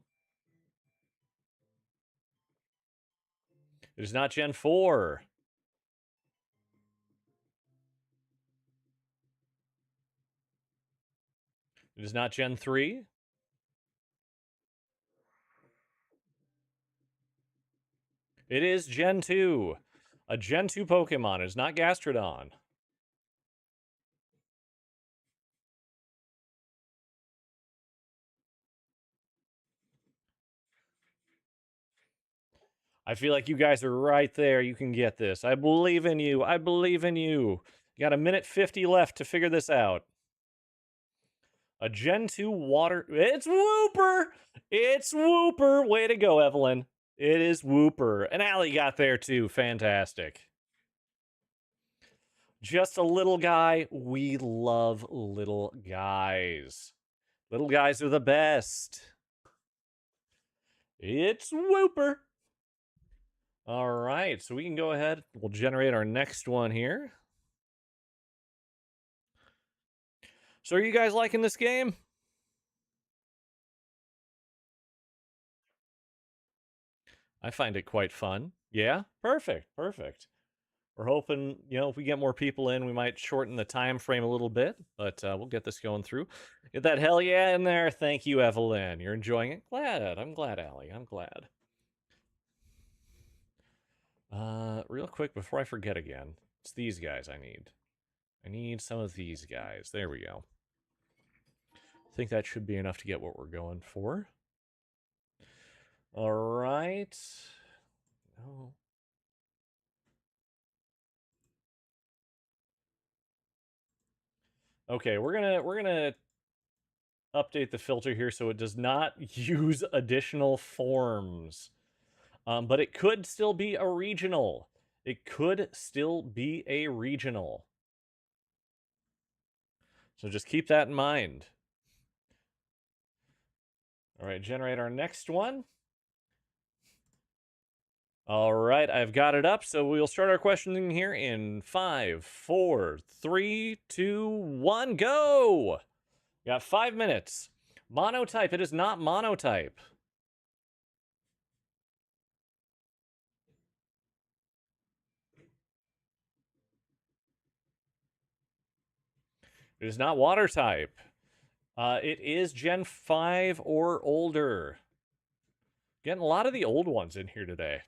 It is not Gen 4. It is not Gen 3. It is Gen 2. A Gen 2 Pokemon. It is not Gastrodon. I feel like you guys are right there. You can get this. I believe in you. I believe in you. You got a minute 50 left to figure this out. A Gen 2 water. It's Wooper! It's Wooper! Way to go, Evelyn. It is Wooper. And Allie got there too. Fantastic. Just a little guy. We love little guys. Little guys are the best. It's Wooper. All right, so we can go ahead. We'll generate our next one here. So are you guys liking this game? I find it quite fun. Yeah? Perfect. Perfect. We're hoping, if we get more people in, we might shorten the time frame a little bit, but we'll get this going through. Get that hell yeah in there. Thank you, Evelyn. You're enjoying it? Glad. I'm glad, Allie. I'm glad. Real quick, before I forget again, it's these guys I need. I need some of these guys. There we go. I think that should be enough to get what we're going for. All right. No. Okay, we're gonna update the filter here so it does not use additional forms. But it could still be a regional. It could still be a regional. So just keep that in mind. All right, generate our next one. All right, I've got it up. So we'll start our questioning here in 5, 4, 3, 2, 1, go! Got 5 minutes. Monotype. It is not monotype. It is not water type. It is Gen 5 or older. Getting a lot of the old ones in here today.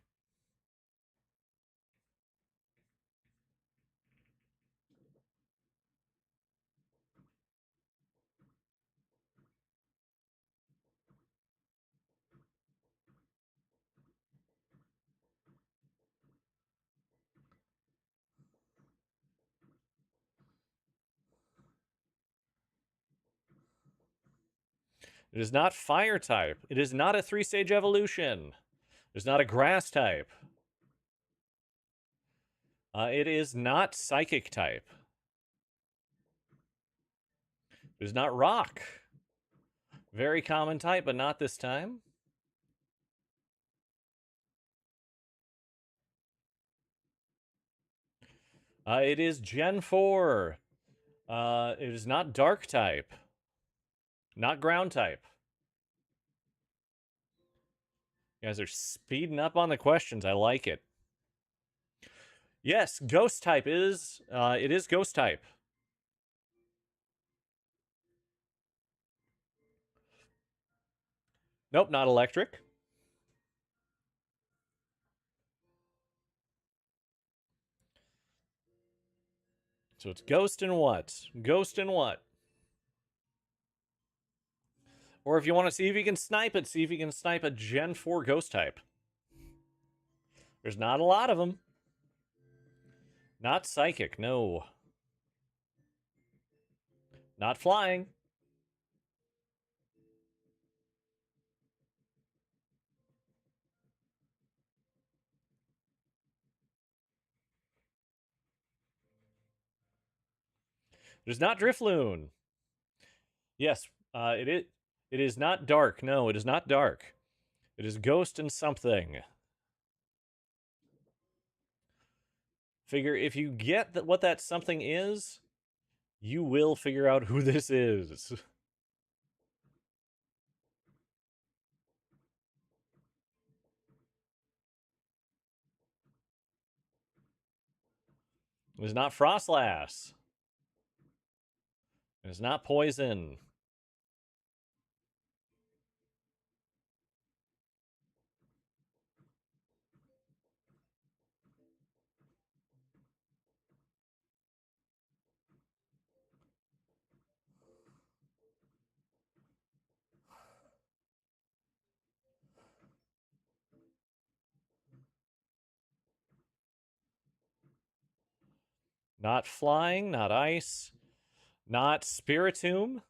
It is not fire type. It is not a 3-stage evolution. It is not a grass type. It is not psychic type. It is not rock. Very common type, but not this time. It is Gen 4. It is not dark type. Not ground type. You guys are speeding up on the questions. I like it. Yes, ghost type is it is ghost type. Nope, not electric. So it's ghost and what? Ghost and what? Or if you want to see if you can snipe it, see if you can snipe a Gen 4 ghost type. There's not a lot of them. Not psychic, no. Not flying. There's not Drifloon. Yes, it is not dark. No, it is not dark. It is ghost and something. Figure if you get what that something is, you will figure out who this is. It is not Frostlass. It is not poison. Not flying, not ice, not Spiritomb.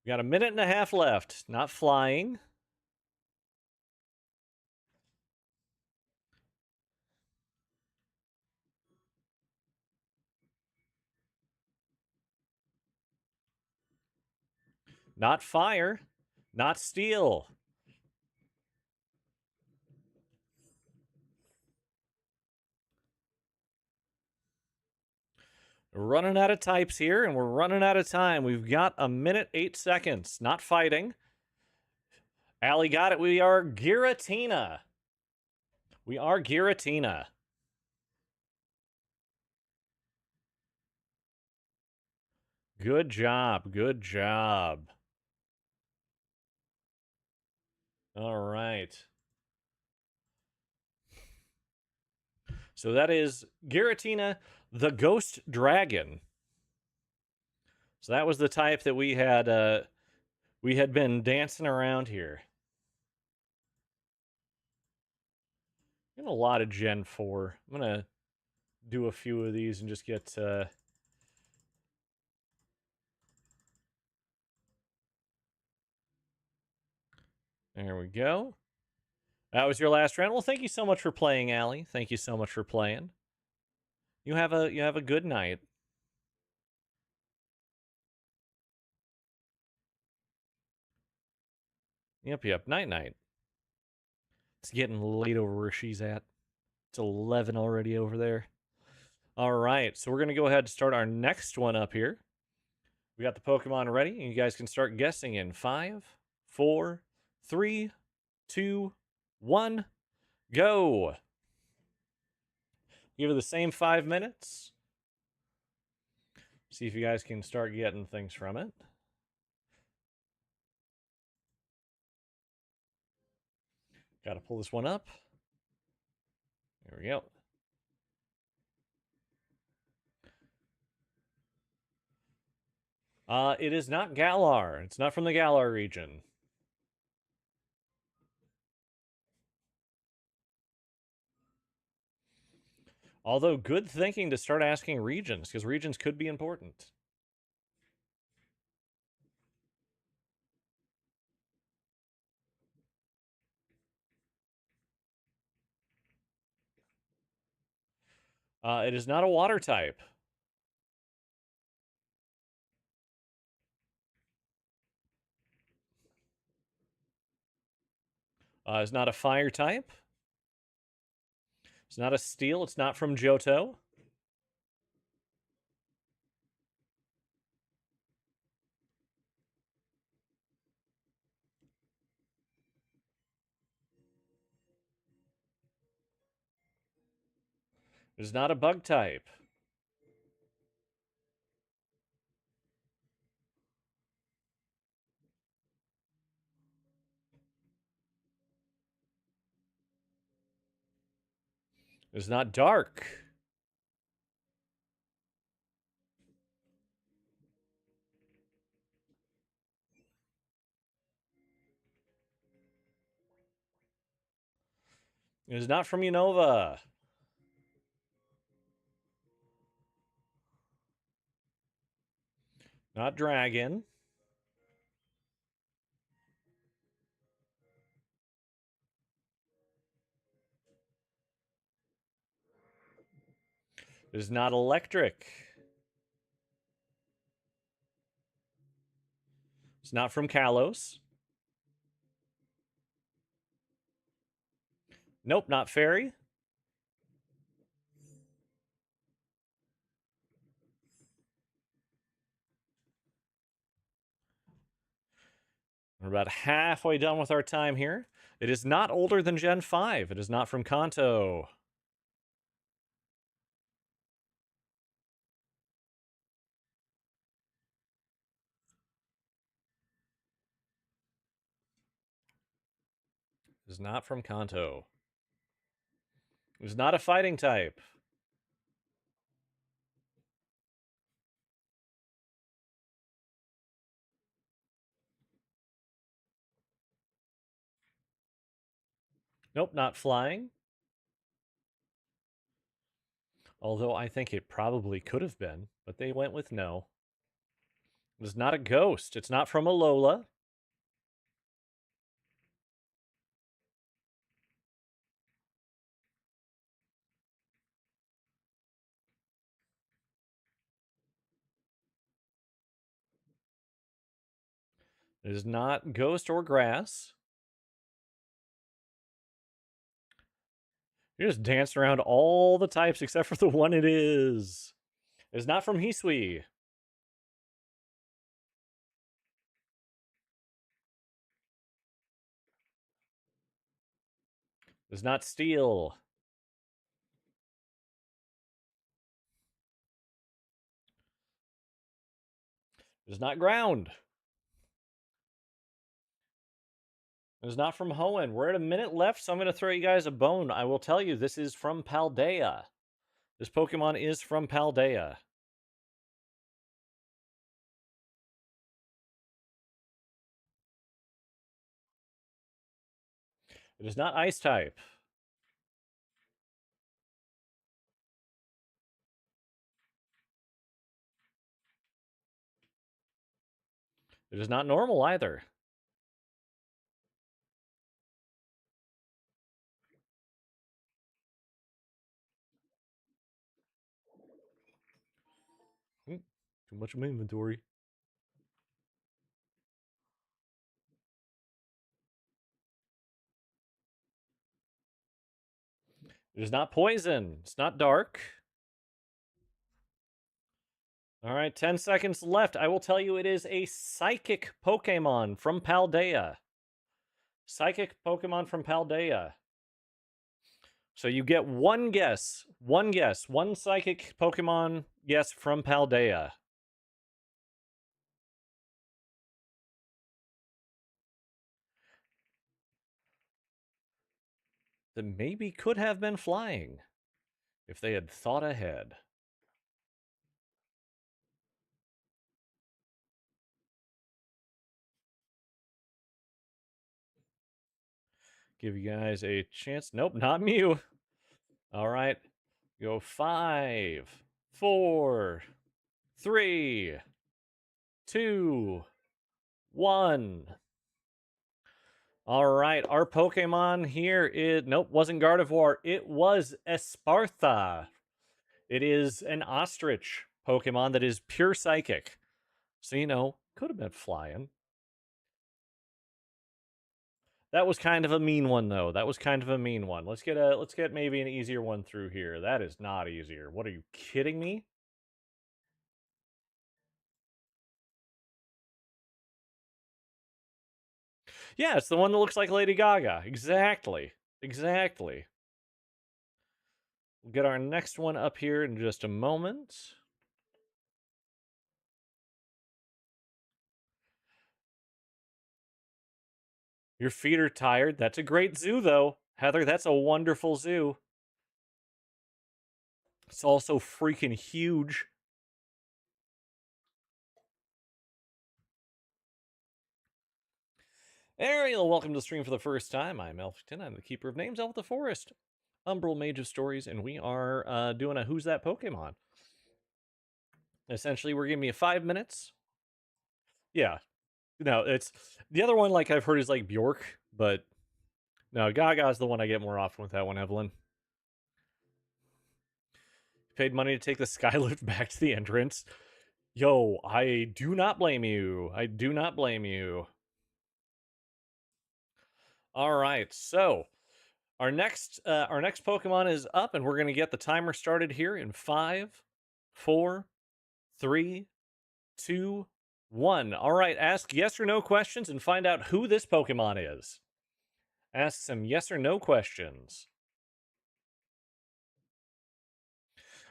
We got a minute and a half left. Not flying. Not fire. Not steel. We're running out of types here, and we're running out of time. We've got a minute, 8 seconds. Not fighting. Allie got it. We are Giratina. We are Giratina. Good job. Good job. All right. So that is Giratina, the Ghost Dragon. So that was the type that we had been dancing around here. And a lot of Gen 4. I'm gonna do a few of these and just get there we go. That was your last round. Well, thank you so much for playing, Allie. Thank you so much for playing. You have a good night. Yep. Night night. It's getting late over where she's at. It's 11 already over there. All right, so we're gonna go ahead and start our next one up here. We got the Pokemon ready, and you guys can start guessing in 5, 4, 3, 2, 1, go. Give it the same 5 minutes. See if you guys can start getting things from it. Got to pull this one up. There we go. It is not Galar. It's not from the Galar region. Although, good thinking to start asking regions, because regions could be important. It is not a water type. It's not a fire type. It's not a steel. It's not from Johto. It is not a bug type. It is not dark. It is not from Unova. Not dragon. It is not electric. It's not from Kalos. Nope, not fairy. We're about halfway done with our time here. It is not older than Gen 5. It is not from Kanto. It is not from Kanto. It is not a fighting type. Nope, not flying. Although I think it probably could have been, but they went with no. It is not a ghost. It's not from Alola. It is not ghost or grass. You're just dancing around all the types except for the one it is. It is not from Hisui. It is not steel. It is not ground. It is not from Hoenn. We're at a minute left, so I'm going to throw you guys a bone. I will tell you, this is from Paldea. This Pokemon is from Paldea. It is not ice type. It is not normal either. Too much of my inventory. It is not poison. It's not dark. All right, 10 seconds left. I will tell you it is a psychic Pokemon from Paldea. Psychic Pokemon from Paldea. So you get one guess. One guess. One psychic Pokemon guess from Paldea. That maybe could have been flying if they had thought ahead. Give you guys a chance. Nope, not Mew. All right. Go 5, 4, 3, 2, 1. All right, our Pokemon here is nope, wasn't Gardevoir. It was Espartha. It is an ostrich Pokemon that is pure psychic. So could have been flying. That was kind of a mean one though. That was kind of a mean one. Let's get maybe an easier one through here. That is not easier. What, are you kidding me? Yeah, it's the one that looks like Lady Gaga. Exactly. Exactly. We'll get our next one up here in just a moment. Your feet are tired. That's a great zoo, though. Heather, that's a wonderful zoo. It's also freaking huge. Ariel, welcome to the stream for the first time. I'm Elfington. I'm the keeper of names, Elf of the Forest, Umbral Mage of Stories, and we are doing a Who's That Pokemon. Essentially, we're giving you 5 minutes. Yeah. No, it's the other one, like I've heard, is like Bjork, but no, Gaga's the one I get more often with that one, Evelyn. Paid money to take the skylift back to the entrance. Yo, I do not blame you. I do not blame you. All right, so our next Pokemon is up, and we're gonna get the timer started here in 5, 4, 3, 2, 1. All right, ask yes or no questions and find out who this Pokemon is. Ask some yes or no questions.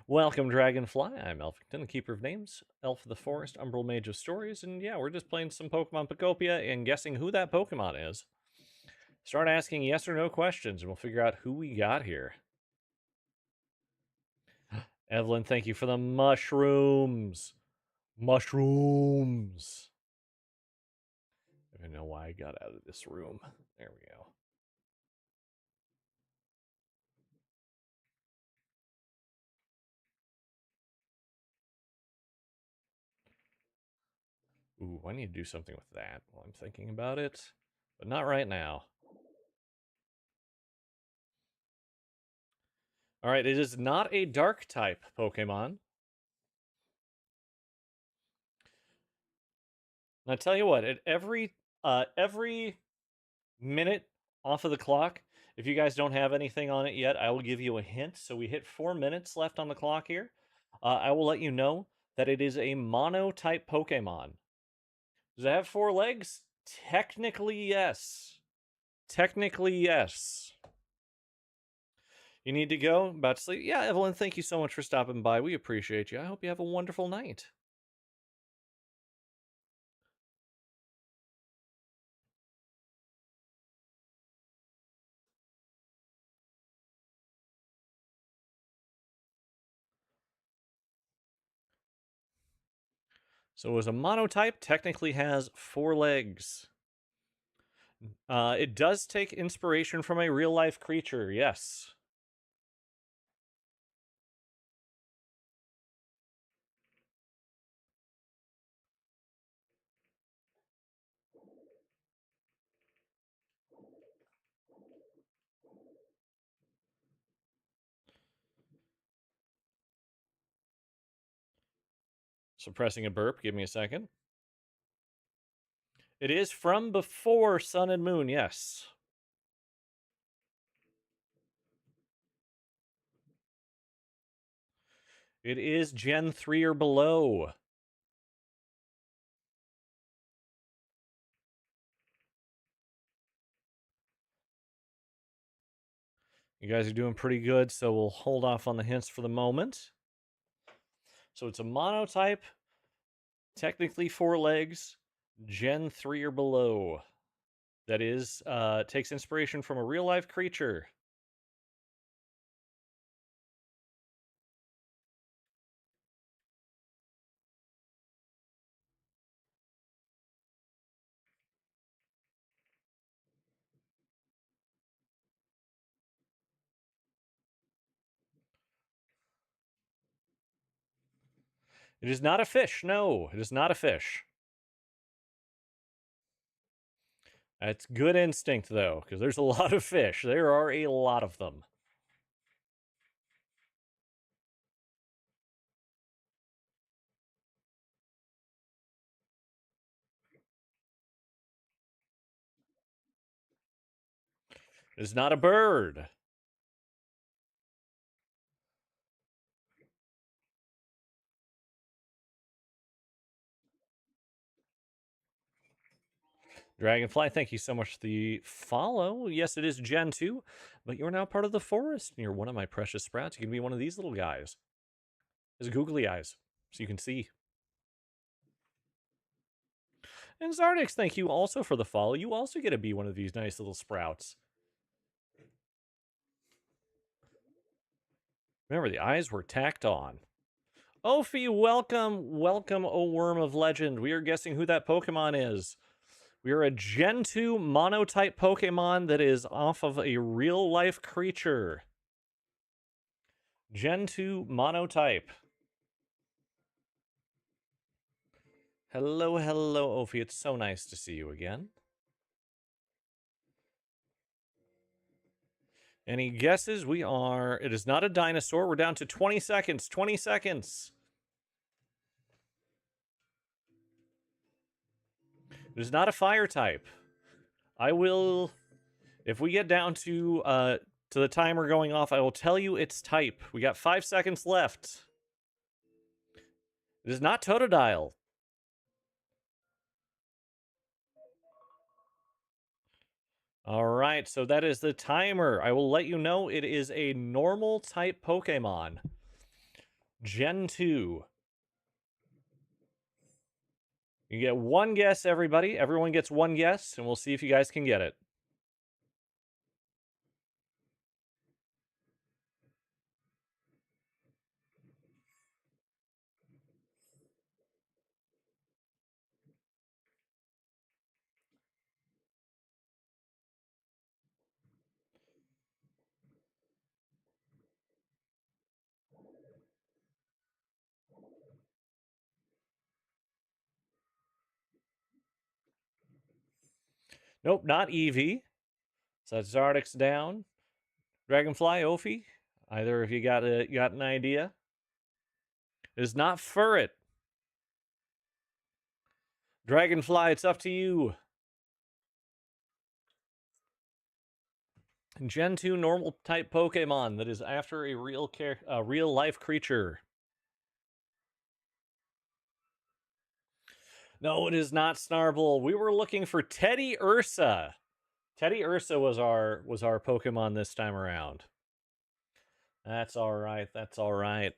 Welcome, Dragonfly. I'm Elfington, the keeper of names, Elf of the Forest, Umbral Mage of Stories, and yeah, we're just playing some Pokemon Pokopia and guessing who that Pokemon is. Start asking yes or no questions, and we'll figure out who we got here. Evelyn, thank you for the mushrooms. Mushrooms. I don't know why I got out of this room. There we go. Ooh, I need to do something with that while I'm thinking about it, but not right now. All right, it is not a dark type Pokemon. And I tell you what, at every minute off of the clock, if you guys don't have anything on it yet, I will give you a hint. So we hit 4 minutes left on the clock here. I will let you know that it is a mono type Pokemon. Does it have 4 legs? Technically, yes. Technically, yes. You need to go? About to sleep? Yeah, Evelyn, thank you so much for stopping by. We appreciate you. I hope you have a wonderful night. So it was a monotype, technically has 4 legs. It does take inspiration from a real life creature, yes. Suppressing a burp, give me a second. It is from before Sun and Moon, yes. It is Gen 3 or below. You guys are doing pretty good, so we'll hold off on the hints for the moment. So it's a monotype, technically 4 legs, Gen 3 or below. That is, takes inspiration from a real life creature. It is not a fish. No, it is not a fish. That's good instinct, though, because there's a lot of fish. There are a lot of them. It is not a bird. Dragonfly, thank you so much for the follow. Yes, it is Gen 2, but you're now part of the forest. And you're one of my precious sprouts. You can be one of these little guys. There's googly eyes, so you can see. And Zardix, thank you also for the follow. You also get to be one of these nice little sprouts. Remember, the eyes were tacked on. Ophi, welcome, welcome, O Worm of Legend. We are guessing who that Pokemon is. We are a Gen 2 monotype Pokemon that is off of a real-life creature. Gen 2 monotype. Hello, hello, Ophi. It's so nice to see you again. Any guesses? It is not a dinosaur. We're down to 20 seconds. 20 seconds. It is not a fire type. I will, if we get down to the timer going off, I will tell you its type. We got 5 seconds left. It is not Totodile. All right, so that is the timer. I will let you know it is a normal type Pokemon. Gen 2. You get one guess, everybody. Everyone gets one guess, and we'll see if you guys can get it. Nope, not Eevee. So that's Zardix down. Dragonfly, Ophi. Either of you got an idea? It is not Furret. Dragonfly, it's up to you. Gen 2 normal type Pokemon that is after a real life creature. No, it is not Snarble. We were looking for Teddy Ursa. Teddy Ursa was our Pokemon this time around. That's all right. That's all right.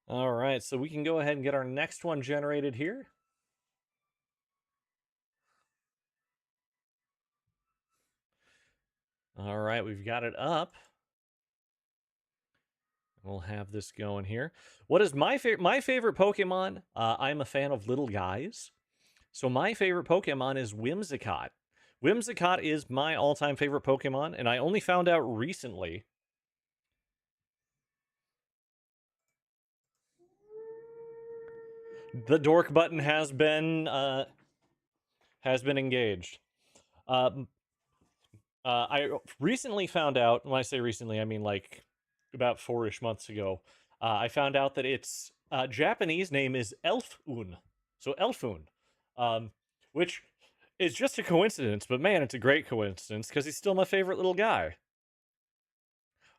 All right, so we can go ahead and get our next one generated here. All right, we've got it up. We'll have this going here. What is my favorite Pokemon? I'm a fan of little guys. So my favorite Pokemon is Whimsicott. Whimsicott is my all-time favorite Pokemon, and I only found out recently. The dork button has been engaged. I recently found out. When I say recently, I mean like about 4-ish months ago. I found out that its Japanese name is Elfun. So Elfun, which is just a coincidence, but man, it's a great coincidence because he's still my favorite little guy.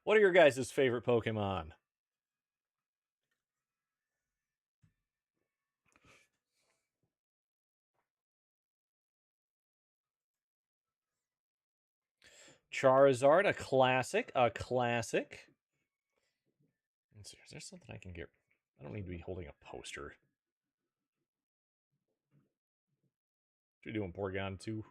What are your guys' favorite Pokemon? Charizard, a classic, a classic. Let's see, is there something I can get? I don't need to be holding a poster. What you doing, Porygon 2?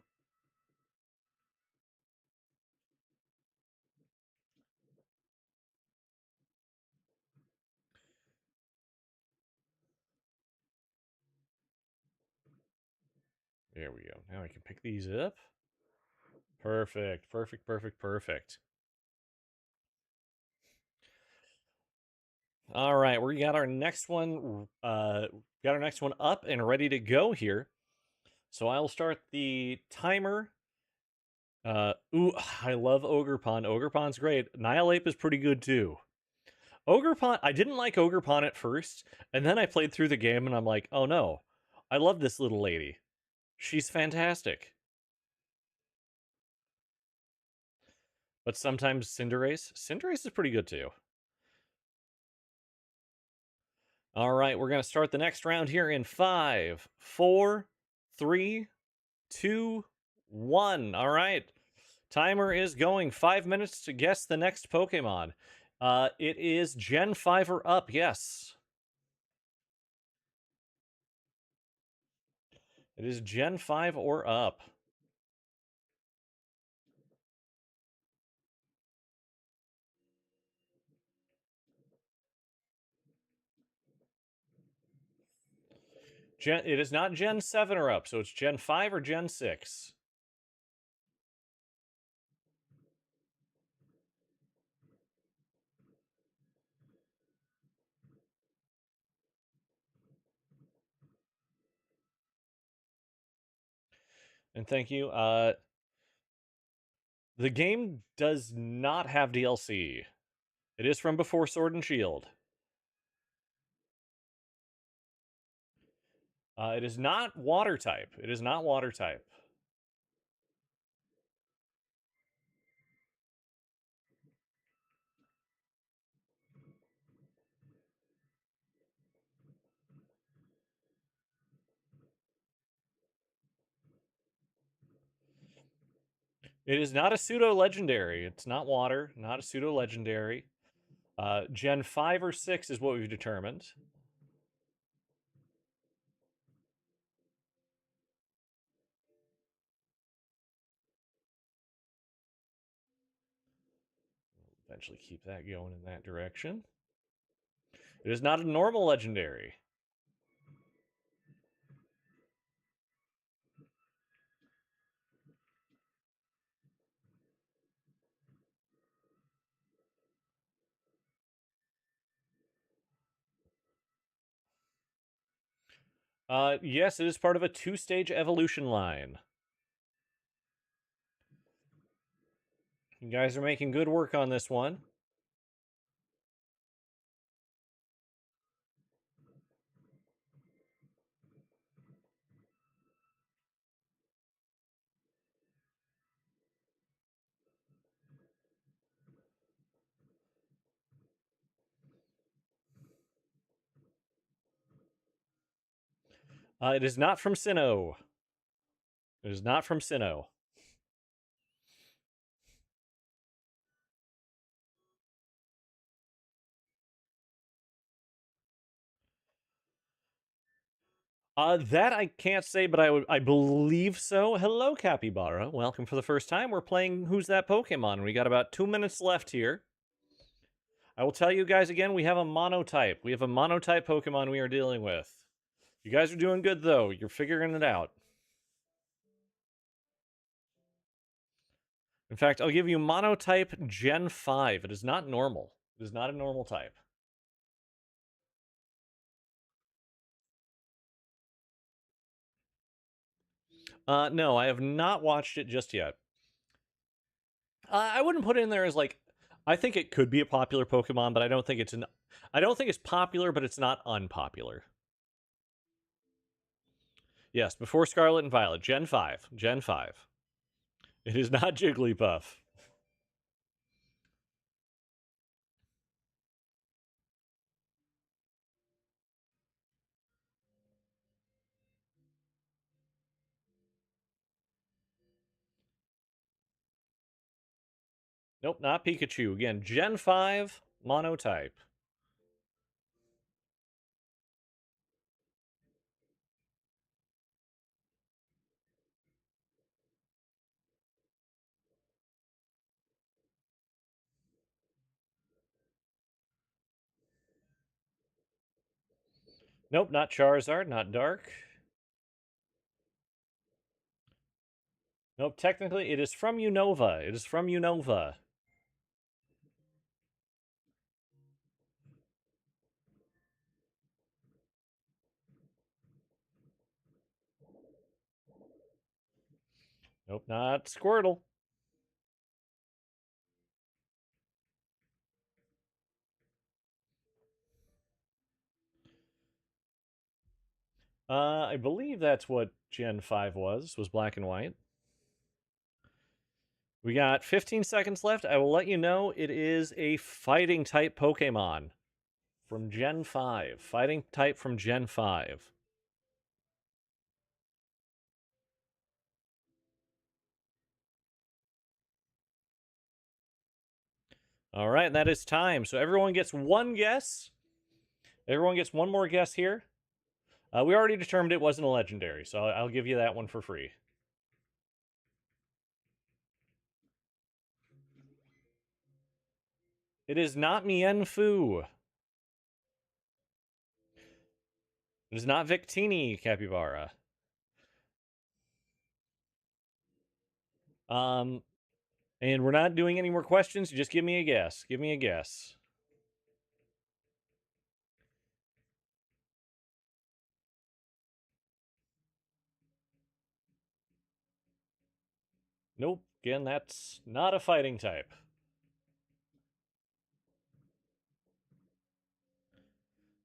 There we go. Now I can pick these up. Perfect, perfect, perfect, perfect. All right, we got our next one. Got our next one up and ready to go here. So I'll start the timer. Ooh, I love Ogerpon. Ogerpon's great. Nihilape is pretty good too. Ogerpon, I didn't like Ogerpon at first, and then I played through the game and I'm like, oh no, I love this little lady. She's fantastic. But sometimes Cinderace. Cinderace is pretty good too. All right, we're going to start the next round here in 5, 4, 3, 2, 1. All right. Timer is going. 5 minutes to guess the next Pokemon. It is Gen 5 or up, yes. It is Gen 5 or up. It is not Gen 7 or up, so it's Gen 5 or Gen 6. And thank you. The game does not have DLC. It is from before Sword and Shield. It is not water type. It is not water type. It is not a pseudo legendary. It's not water. Not a pseudo legendary. Gen 5 or 6 is what we've determined. Eventually keep that going in that direction. It is not a normal legendary. Yes, it is part of a 2-stage evolution line. You guys are making good work on this one. It is not from Sinnoh. It is not from Sinnoh. That I can't say, but I believe so. Hello, Capybara. Welcome for the first time. We're playing Who's That Pokemon? We got about 2 minutes left here. I will tell you guys again, we have a monotype. We have a monotype Pokemon we are dealing with. You guys are doing good, though. You're figuring it out. In fact, I'll give you monotype Gen 5. It is not normal. It is not a normal type. No, I have not watched it just yet. I wouldn't put it in there as like. I think it could be a popular Pokemon, but I don't think it's an. I don't think it's popular, but it's not unpopular. Yes, before Scarlet and Violet, Gen 5. Gen 5. It is not Jigglypuff. Nope, not Pikachu. Again, Gen 5 monotype. Nope, not Charizard, not Dark. Nope, technically it is from Unova. It is from Unova. Nope, not Squirtle. I believe that's what Gen 5 was black and white. We got 15 seconds left. I will let you know it is a fighting type Pokemon from Gen 5. Fighting type from Gen 5. All right, that is time. So everyone gets one guess. Everyone gets one more guess here. We already determined it wasn't a legendary, so I'll give you that one for free. It is not Mienfoo. It is not Victini Capybara. And we're not doing any more questions. Just give me a guess. Give me a guess. Nope. Again, that's not a fighting type.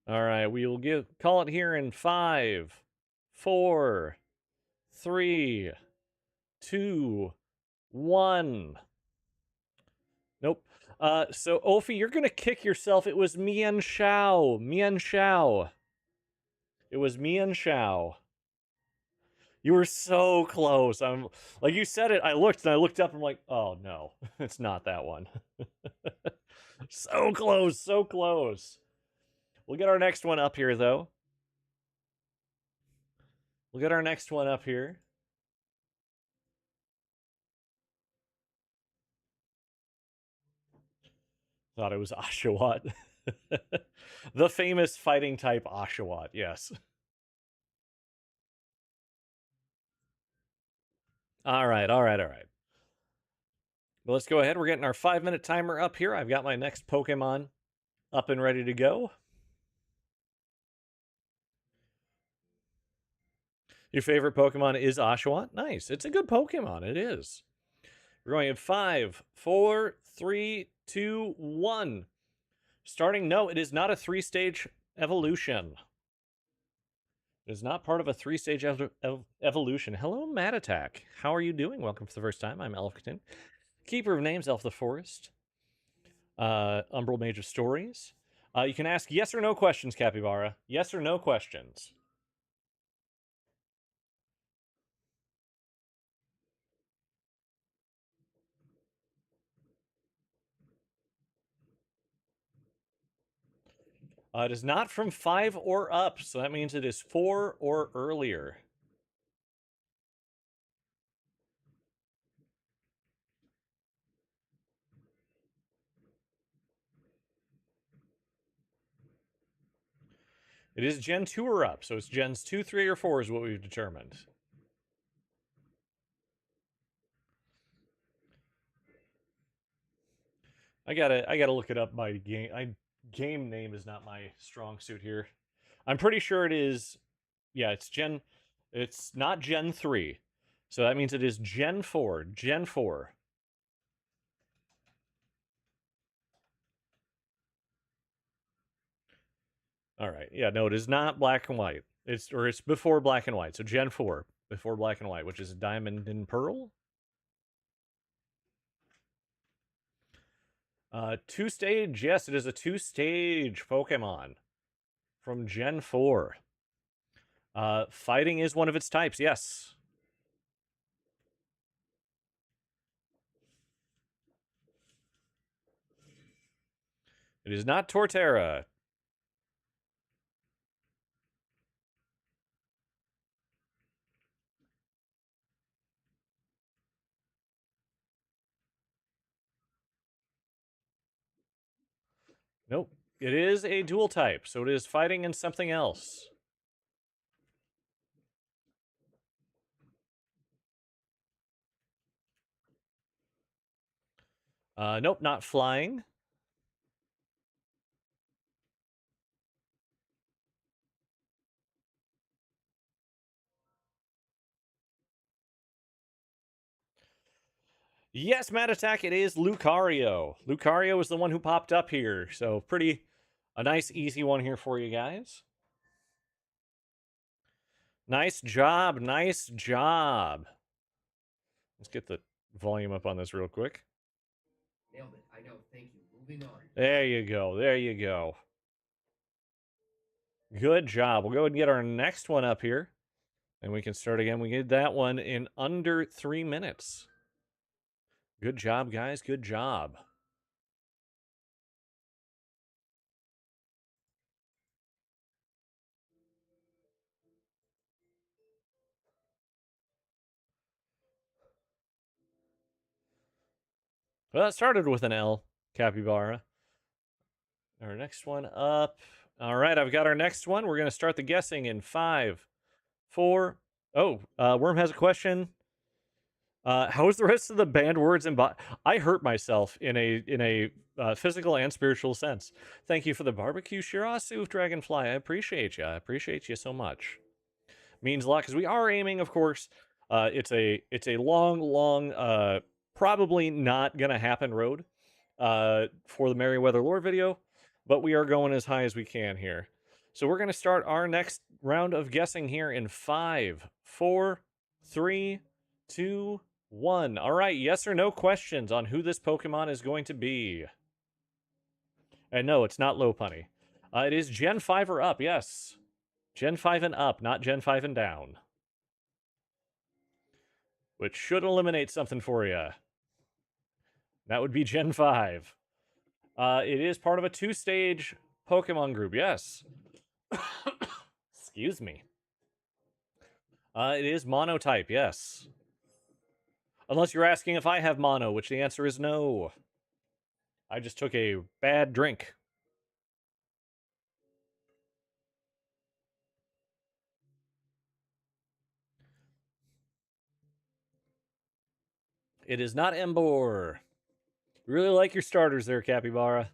All right, we will call it here in 5, 4, 3, 2, 1. Nope. So Ophi, you're gonna kick yourself. It was Mian Shao. Mian Shao. It was Mian Shao. You were so close. I'm like you said it. I looked and I looked up. I'm like, oh no, it's not that one. So close, so close. We'll get our next one up here though. We'll get our next one up here. Thought it was Oshawott. The famous fighting type Oshawott, yes. All right, all right, all right. Well, let's go ahead. We're getting our 5-minute timer up here. I've got my next Pokemon up and ready to go. Your favorite Pokemon is Oshawott? Nice. It's a good Pokemon. It is. We're going in 5, 4, 3, 2, 1. Starting, no, it is not a 3-stage evolution. It is not part of a 3-stage evolution. Hello, Mad Attack. How are you doing? Welcome for the first time. I'm Elfkin, Keeper of Names, Elf the Forest, Umbral Mage of Stories. You can ask yes or no questions, Capybara. Yes or no questions. It is not from 5 or up, so that means it is 4 or earlier. It is Gen 2 or up, so it's Gens 2, 3, or 4 is what we've determined. I gotta look it up. My game name is not my strong suit here. I'm pretty sure it is. Yeah, it's not Gen 3, so that means it is Gen 4. Gen 4. All right. Yeah, no, it is not black and white. It's before black and white. So Gen 4 before black and white, which is Diamond and Pearl. 2-stage. Yes, it is a 2-stage Pokemon from Gen 4. Fighting is one of its types. Yes. It is not Torterra. Nope. It is a dual type, so it is fighting in something else. Nope, not flying. Yes, Mad Attack, it is Lucario. Lucario is the one who popped up here, so a nice, easy one here for you guys. Nice job, nice job. Let's get the volume up on this real quick. Nailed it. I know. Thank you. Moving on. There you go. There you go. Good job. We'll go ahead and get our next one up here. And we can start again. We did that one in under 3 minutes. Good job, guys. Good job. Well, that started with an L, capybara. Our next one up. All right, I've got our next one. We're going to start the guessing in 5, 4. Oh, Worm has a question. How is the rest of the banned words and I hurt myself in a physical and spiritual sense. Thank you for the barbecue, Shirasu Dragonfly. I appreciate you. I appreciate you so much. Means a lot because we are aiming, of course. It's a long, probably not gonna happen road for the Merryweather lore video, but we are going as high as we can here. So we're gonna start our next round of guessing here in 5, 4, 3, 2, 1. All right, yes or no questions on who this Pokemon is going to be. And no, it's not Lopunny. It is Gen 5 or up, yes. Gen 5 and up, not Gen 5 and down. Which should eliminate something for you. That would be Gen 5. It is part of a 2-stage Pokemon group, yes. Excuse me. It is mono-type, yes. Unless you're asking if I have mono, which the answer is no. I just took a bad drink. It is not Emboar. Really like your starters there, Capybara.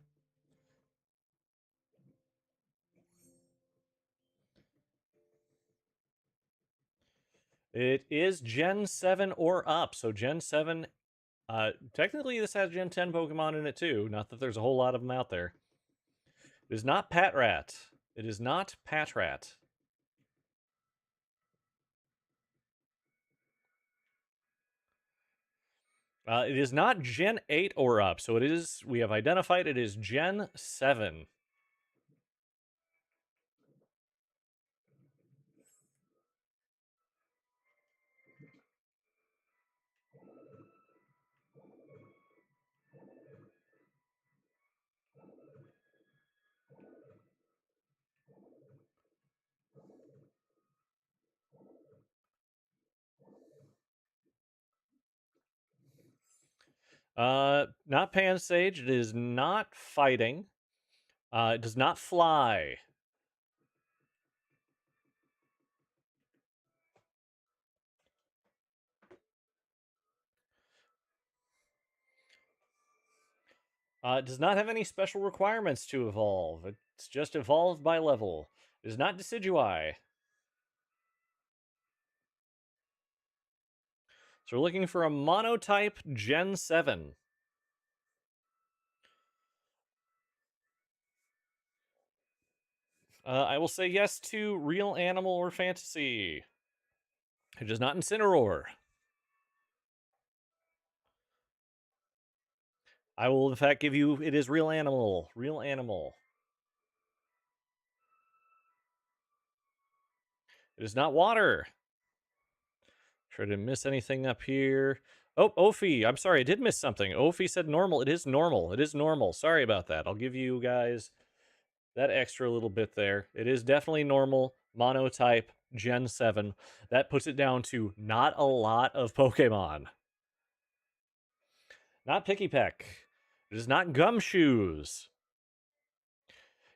It is Gen 7 or up. So Gen 7, technically this has Gen 10 Pokemon in it too. Not that there's a whole lot of them out there. It is not Patrat. It is not Patrat. It is not Gen 8 or up. So it is, we have identified it is Gen 7. Not Pansage. It is not fighting. It does not fly. It does not have any special requirements to evolve. It's just evolved by level. It is not Decidueye. So we're looking for a monotype Gen 7. I will say yes to real animal or fantasy. It is not Incineroar. I will, in fact, give you it is real animal. Real animal. It is not water. Try to miss anything up here. Oh, Ophi. I'm sorry, I did miss something. Ophi said normal. It is normal. It is normal. Sorry about that. I'll give you guys that extra little bit there. It is definitely normal. Monotype. Gen 7. That puts it down to not a lot of Pokemon. Not Picky Peck. It is not Gumshoes.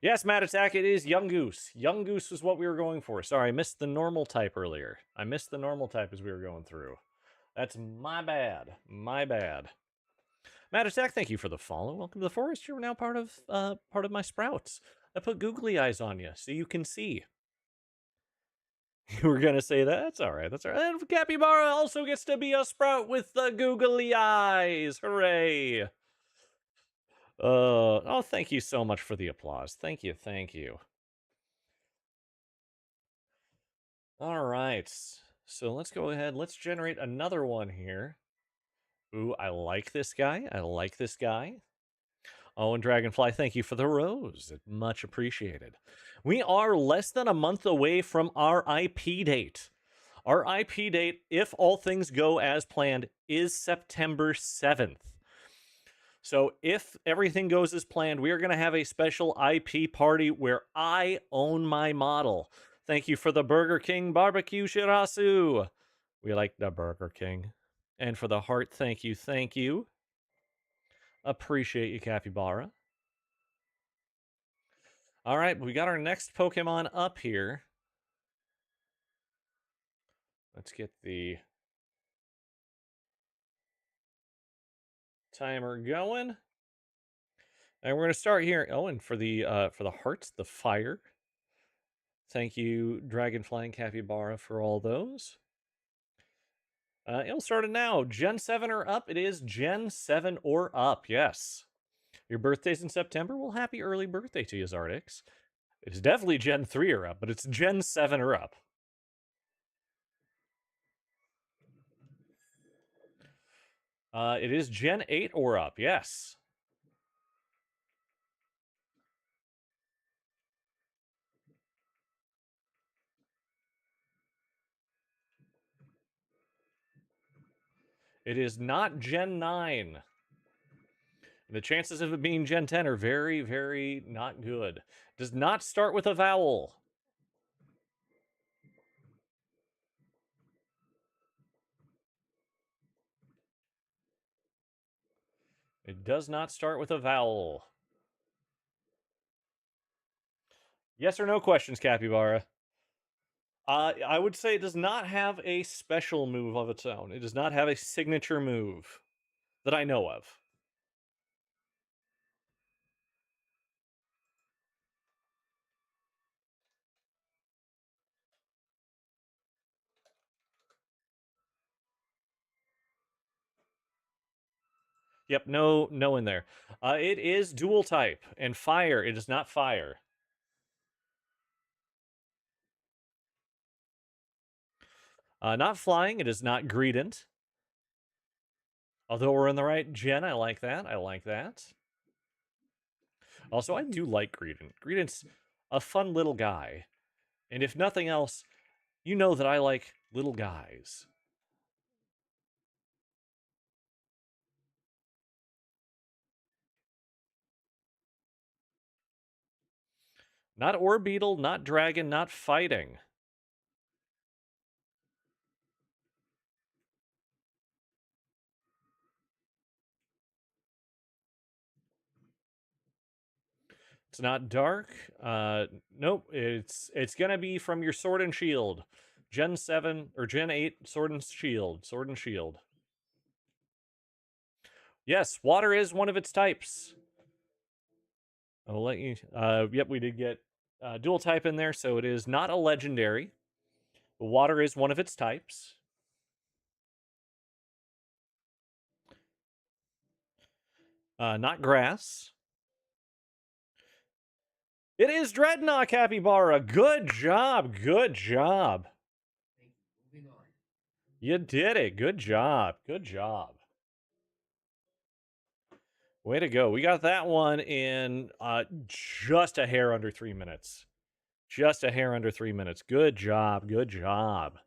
Yes, Mad Attack, it is Young Goose. Young Goose is what we were going for. Sorry, I missed the normal type earlier. I missed the normal type as we were going through. That's my bad. My bad. Mad Attack, thank you for the follow. Welcome to the forest. You're now part of my sprouts. I put googly eyes on you so you can see. You were gonna say that? That's all right. That's all right. And Capybara also gets to be a sprout with the googly eyes. Hooray! Oh, thank you so much for the applause. Thank you, thank you. All right. So let's go ahead. Let's generate another one here. Ooh, I like this guy. I like this guy. Oh, and Dragonfly, thank you for the rose. Much appreciated. We are less than a month away from our IP date. Our IP date, if all things go as planned, is September 7th. So if everything goes as planned, we are going to have a special IP party where I own my model. Thank you for the Burger King barbecue shirasu. We like the Burger King. And for the heart, thank you, thank you. Appreciate you, Capybara. All right, we got our next Pokemon up here. Let's get the timer going. And we're going to start here. Oh, and for the hearts, the fire. Thank you, Dragonfly and Capybara, for all those. It'll start it now. Gen 7 or up. It is Gen 7 or up. Yes. Your birthday's in September? Well, happy early birthday to you, Zardix. It's definitely Gen 3 or up, but it's Gen 7 or up. It is Gen 8 or up. Yes. It is not Gen 9. The chances of it being Gen 10 are very, very not good. Does not start with a vowel. It does not start with a vowel. Yes or no questions, Capybara? I would say it does not have a special move of its own. It does not have a signature move that I know of. Yep, no in there. It is dual type and fire. It is not fire. Not flying. It is not Greedent. Although we're in the right gen, I like that. I like that. Also, I do like Greedent. Greedent's a fun little guy. And if nothing else, you know that I like little guys. Not Orbeetle, not Dragon, not fighting. It's not dark. Nope. It's gonna be from your Sword and Shield, Gen 7 or Gen 8 Sword and Shield. Sword and Shield. Yes, water is one of its types. I'll let you. Yep, we did get dual type in there, so it is not a legendary. Water is one of its types. Not grass. It is Dreadnought Capybara. Good job. Good job. Thank you. Moving on. You did it. Good job. Good job. Way to go. We got that one in just a hair under 3 minutes. Just a hair under 3 minutes. Good job. Good job.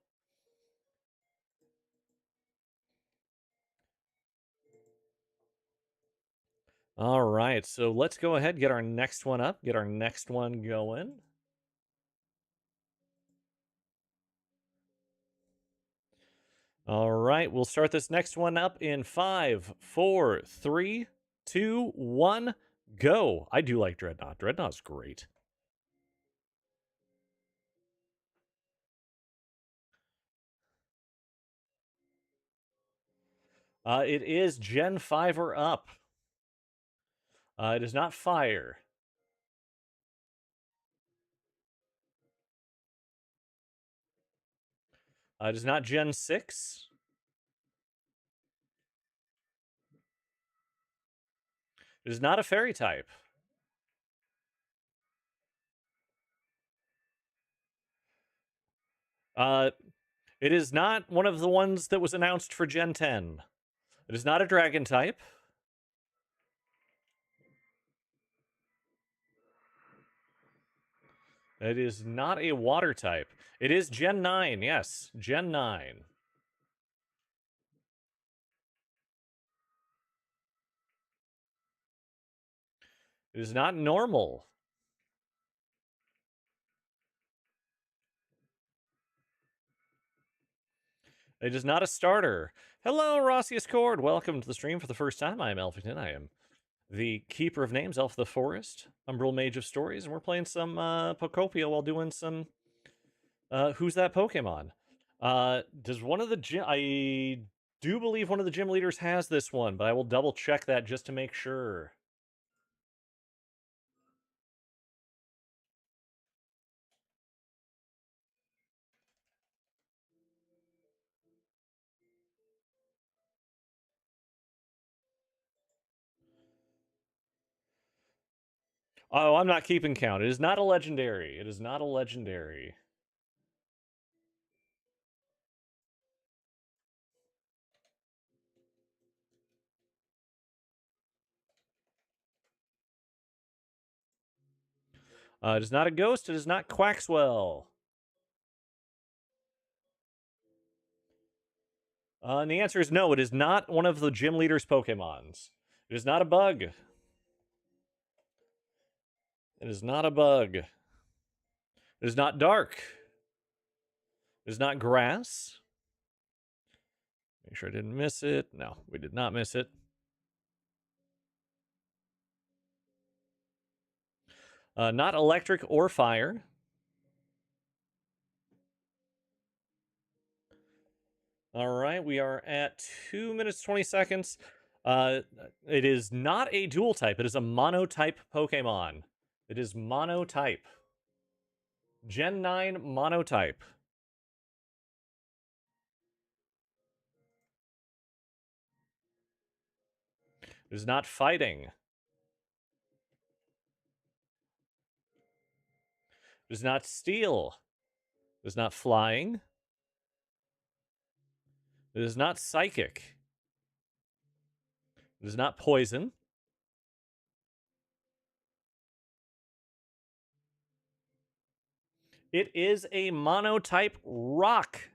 All right. So let's go ahead, get our next one up, get our next one going. All right. We'll start this next one up in 5, 4, 3, 2, 1, go. I do like Dreadnought. Dreadnought's great. It is Gen 5 or up. It is not fire. It is not Gen 6. It is not a fairy type. It is not one of the ones that was announced for Gen 10. It is not a dragon type. It is not a water type. It is Gen 9, yes. Gen 9. It is not normal. It is not a starter. Hello, Rossius Cord. Welcome to the stream for the first time. I am Elfington. I am the Keeper of Names, Elf of the Forest, Umbral Mage of Stories, and we're playing some Pokopia while doing some Who's That Pokemon? Does one of the gym... I do believe one of the gym leaders has this one, but I will double check that just to make sure. Oh, I'm not keeping count. It is not a legendary. It is not a legendary. It is not a ghost. It is not Quaxwell. And the answer is no. It is not one of the gym leader's Pokemons. It is not a bug. It is not a bug. It is not dark. It is not grass. Make sure I didn't miss it. No, we did not miss it. Not electric or fire. All right, we are at 2 minutes 20 seconds. It is not a dual type. It is a monotype Pokemon. It is monotype. Gen 9 monotype. It is not fighting. It is not steel. It is not flying. It is not psychic. It is not poison. It is a monotype rock.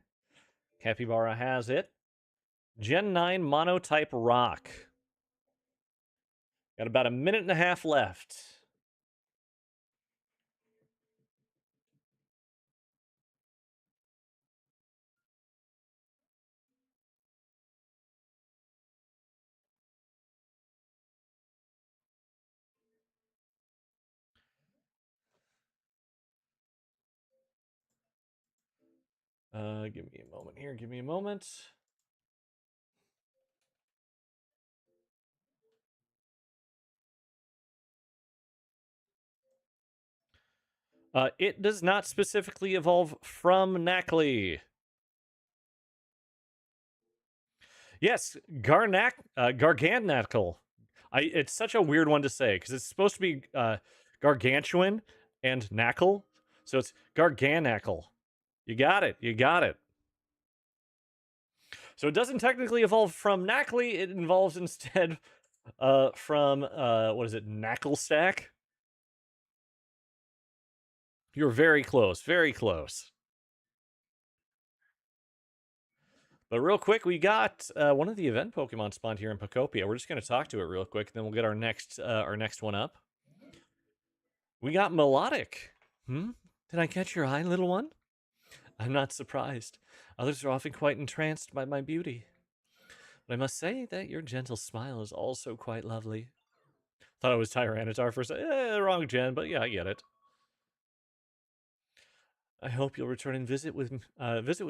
Capybara has it. Gen 9 monotype rock. Got about a minute and a half left. Give me a moment here. Give me a moment. It does not specifically evolve from Knackley. Yes, Gargantuan. It's such a weird one to say because it's supposed to be gargantuan and knackle, so it's garganackle. You got it. You got it. So it doesn't technically evolve from Knackley. It evolves instead from what is it, Knacklestack? You're very close. Very close. But real quick, we got one of the event Pokemon spawned here in Pokopia. We're just going to talk to it real quick, then we'll get our next one up. We got Melodic. Did I catch your eye, little one? I'm not surprised. Others are often quite entranced by my beauty. But I must say that your gentle smile is also quite lovely. Thought it was Tyranitar for a second. Wrong gen, but yeah, I get it. I hope you'll return and visit with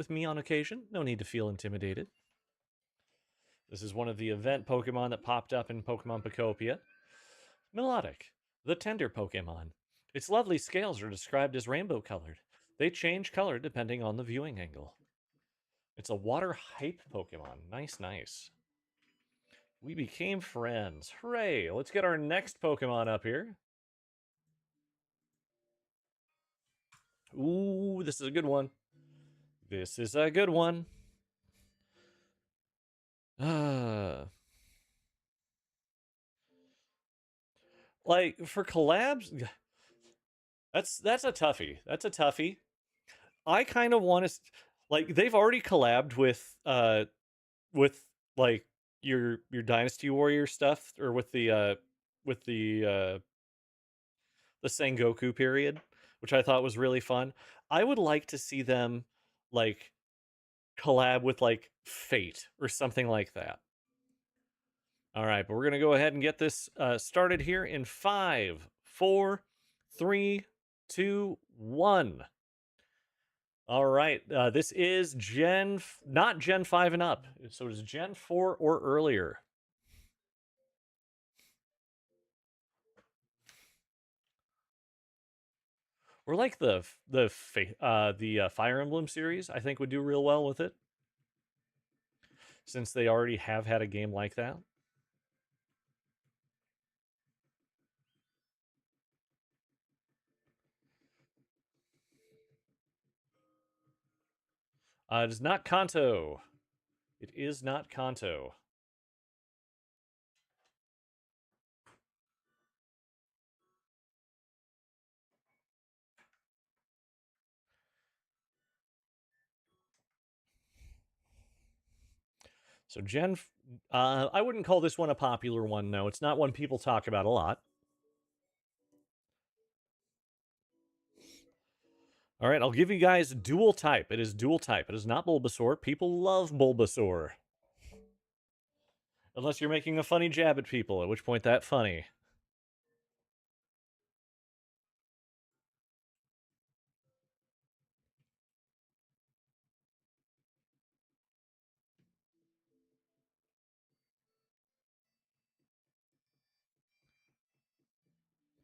me on occasion. No need to feel intimidated. This is one of the event Pokemon that popped up in Pokemon Pokopia. Melodic, the tender Pokemon. Its lovely scales are described as rainbow colored. They change color depending on the viewing angle. It's a water hype Pokemon. Nice, nice. We became friends. Hooray! Let's get our next Pokemon up here. Ooh, this is a good one. This is a good one. Like for collabs, that's a toughie. That's a toughie. I kind of want to like they've already collabed with like your Dynasty Warrior stuff or with the Sengoku period, which I thought was really fun. I would like to see them like collab with like Fate or something like that. All right, but we're gonna go ahead and get this started here in 5, 4, 3, 2, 1. All right, this is not Gen 5 and up, so it's Gen 4 or earlier. Or like the Fire Emblem series, I think would do real well with it, since they already have had a game like that. It is not Kanto. It is not Kanto. So I wouldn't call this one a popular one. No, it's not one people talk about a lot. All right, I'll give you guys dual type. It is dual type. It is not Bulbasaur. People love Bulbasaur. Unless you're making a funny jab at people, at which point that funny.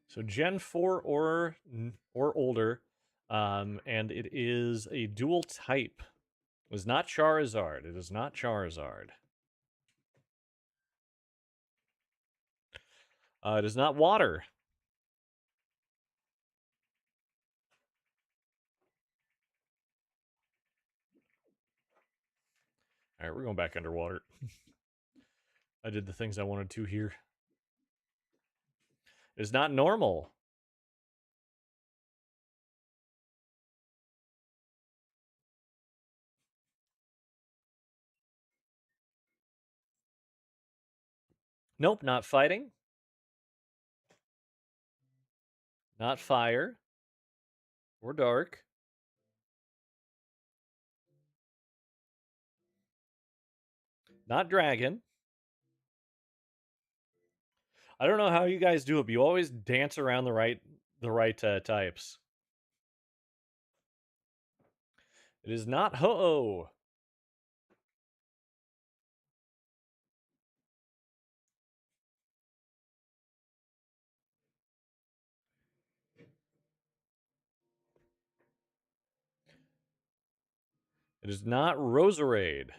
So Gen 4 or older, and it is a dual type. It is not Charizard. It is not Charizard. It is not water. All right, we're going back underwater. I did the things I wanted to here. It is not normal. Nope, not fighting. Not fire. Or dark. Not dragon. I don't know how you guys do it, but you always dance around the right types. It is not Ho-Oh. It is not Roserade.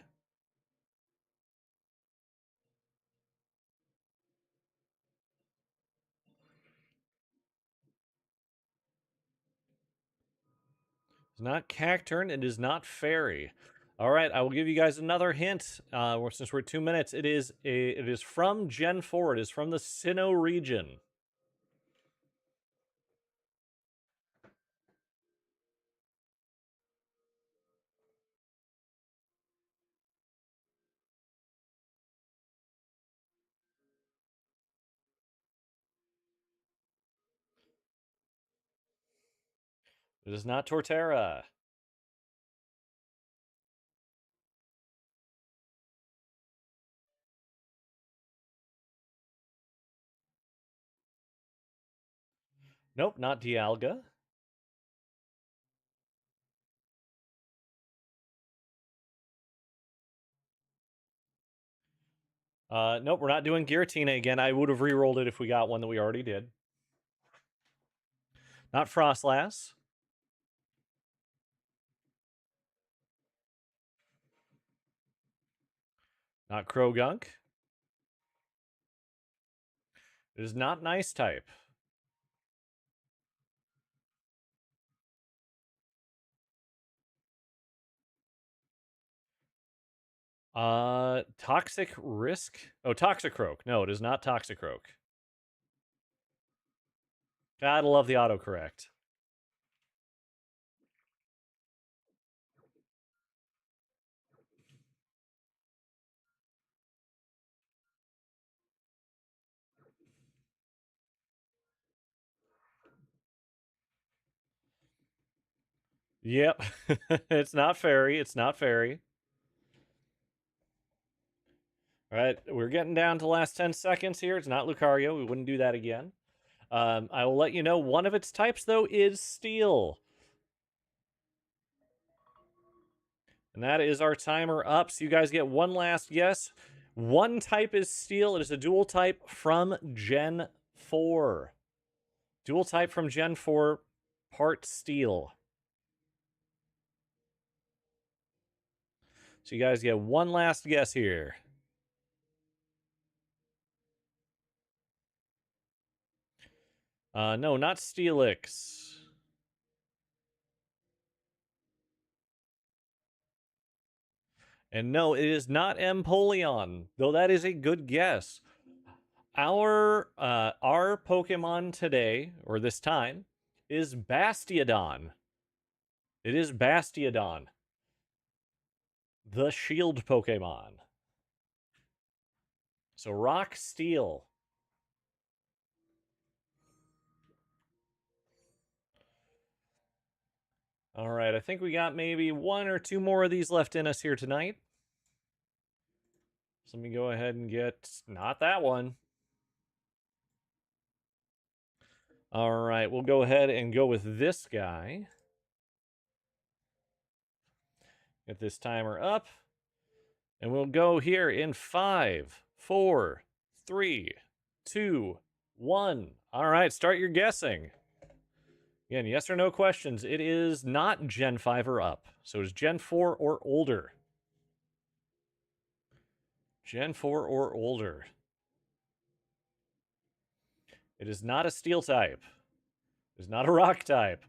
It's not Cacturn. It is not Fairy. All right, I will give you guys another hint. Since we're at 2 minutes, it is from Gen 4. It is from the Sinnoh region. It is not Torterra. Nope, not Dialga. Nope, we're not doing Giratina again. I would have re-rolled it if we got one that we already did. Not Frostlass. Not Krogunk. It is not Nice type. Toxic Risk? Oh, Toxicroak. No, it is not Toxicroak. Gotta love the autocorrect. Yep. It's not fairy. It's not fairy. All right, we're getting down to the last 10 seconds here. It's not Lucario. We wouldn't do that again. I will let you know one of its types, though, is steel. And that is our timer up. So you guys get one last guess. One type is steel. It is a dual type from Gen 4. Dual type from Gen 4, part steel. So you guys get one last guess here. No, not Steelix. And no, it is not Empoleon, though that is a good guess. Our Pokemon today, or this time, is Bastiodon. It is Bastiodon, the shield Pokemon. So rock steel. All right, I think we got maybe one or two more of these left in us here tonight. So let me go ahead and get not that one. All right, we'll go ahead and go with this guy. Get this timer up. And we'll go here in 5, 4, 3, 2, 1. All right, start your guessing. Again, yes or no questions. It is not Gen 5 or up. So it's Gen 4 or older. Gen 4 or older. It is not a steel type. It is not a rock type.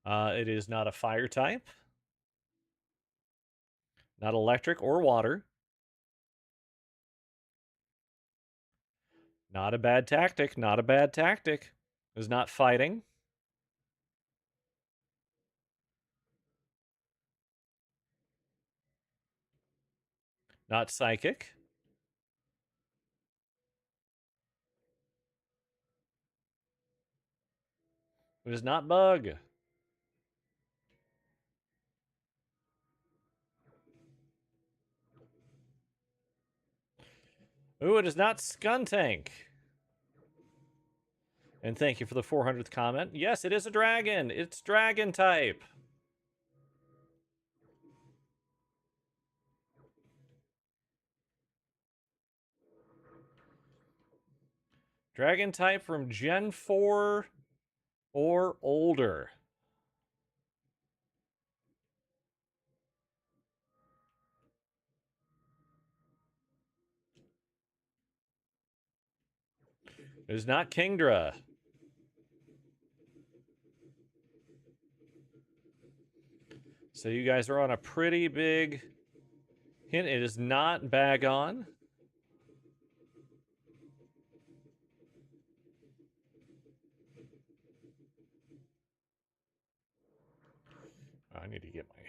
It is not a fire type. Not electric or water. Not a bad tactic. Not a bad tactic. It is not fighting. Not psychic. It is not bug. Ooh, it is not Skuntank. And thank you for the 400th comment. Yes, it is a dragon. It's dragon type. Dragon type from Gen 4 or older. It is not Kingdra. So you guys are on a pretty big hint. It is not Bagon. Oh, I need to get my...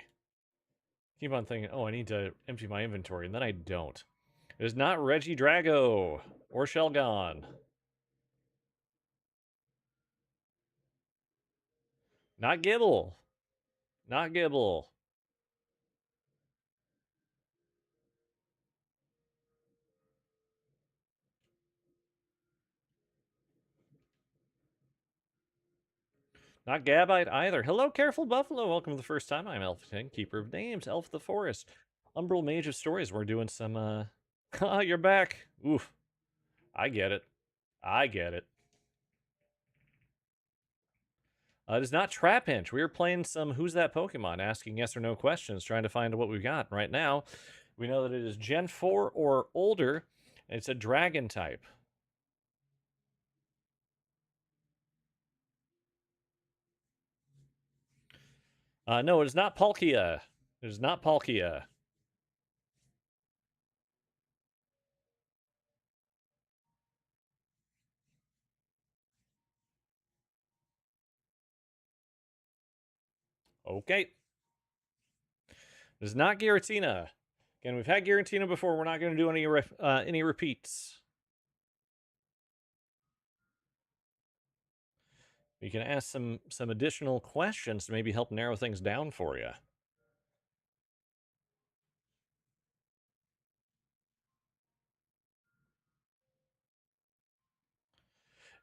Keep on thinking, oh, I need to empty my inventory, and then I don't. It is not Regidrago or Shelgon. Not Gibble. Not Gibble. Not Gabite either. Hello, Careful Buffalo. Welcome to the first time. I'm Elf King, Keeper of Names, Elf of the Forest, Umbral Mage of Stories. We're doing some, you're back. Oof. I get it. I get it. It is not Trapinch. We are playing some Who's That Pokemon, asking yes or no questions, trying to find what we've got. Right now, we know that it is Gen 4 or older, and it's a Dragon type. No, it is not Palkia. It is not Palkia. Okay. It is not Giratina. Again, we've had Giratina before. We're not going to do any repeats. You can ask some additional questions to maybe help narrow things down for you.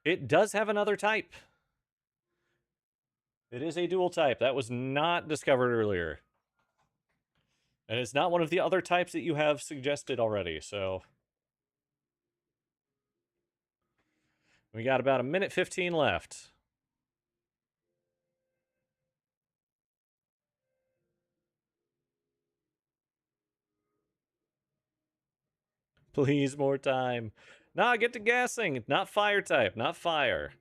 It does have another type. It is a dual type. That was not discovered earlier. And it's not one of the other types that you have suggested already, so. We got about a minute 15 left. Please, more time. Nah, get to guessing. Not fire type, not fire.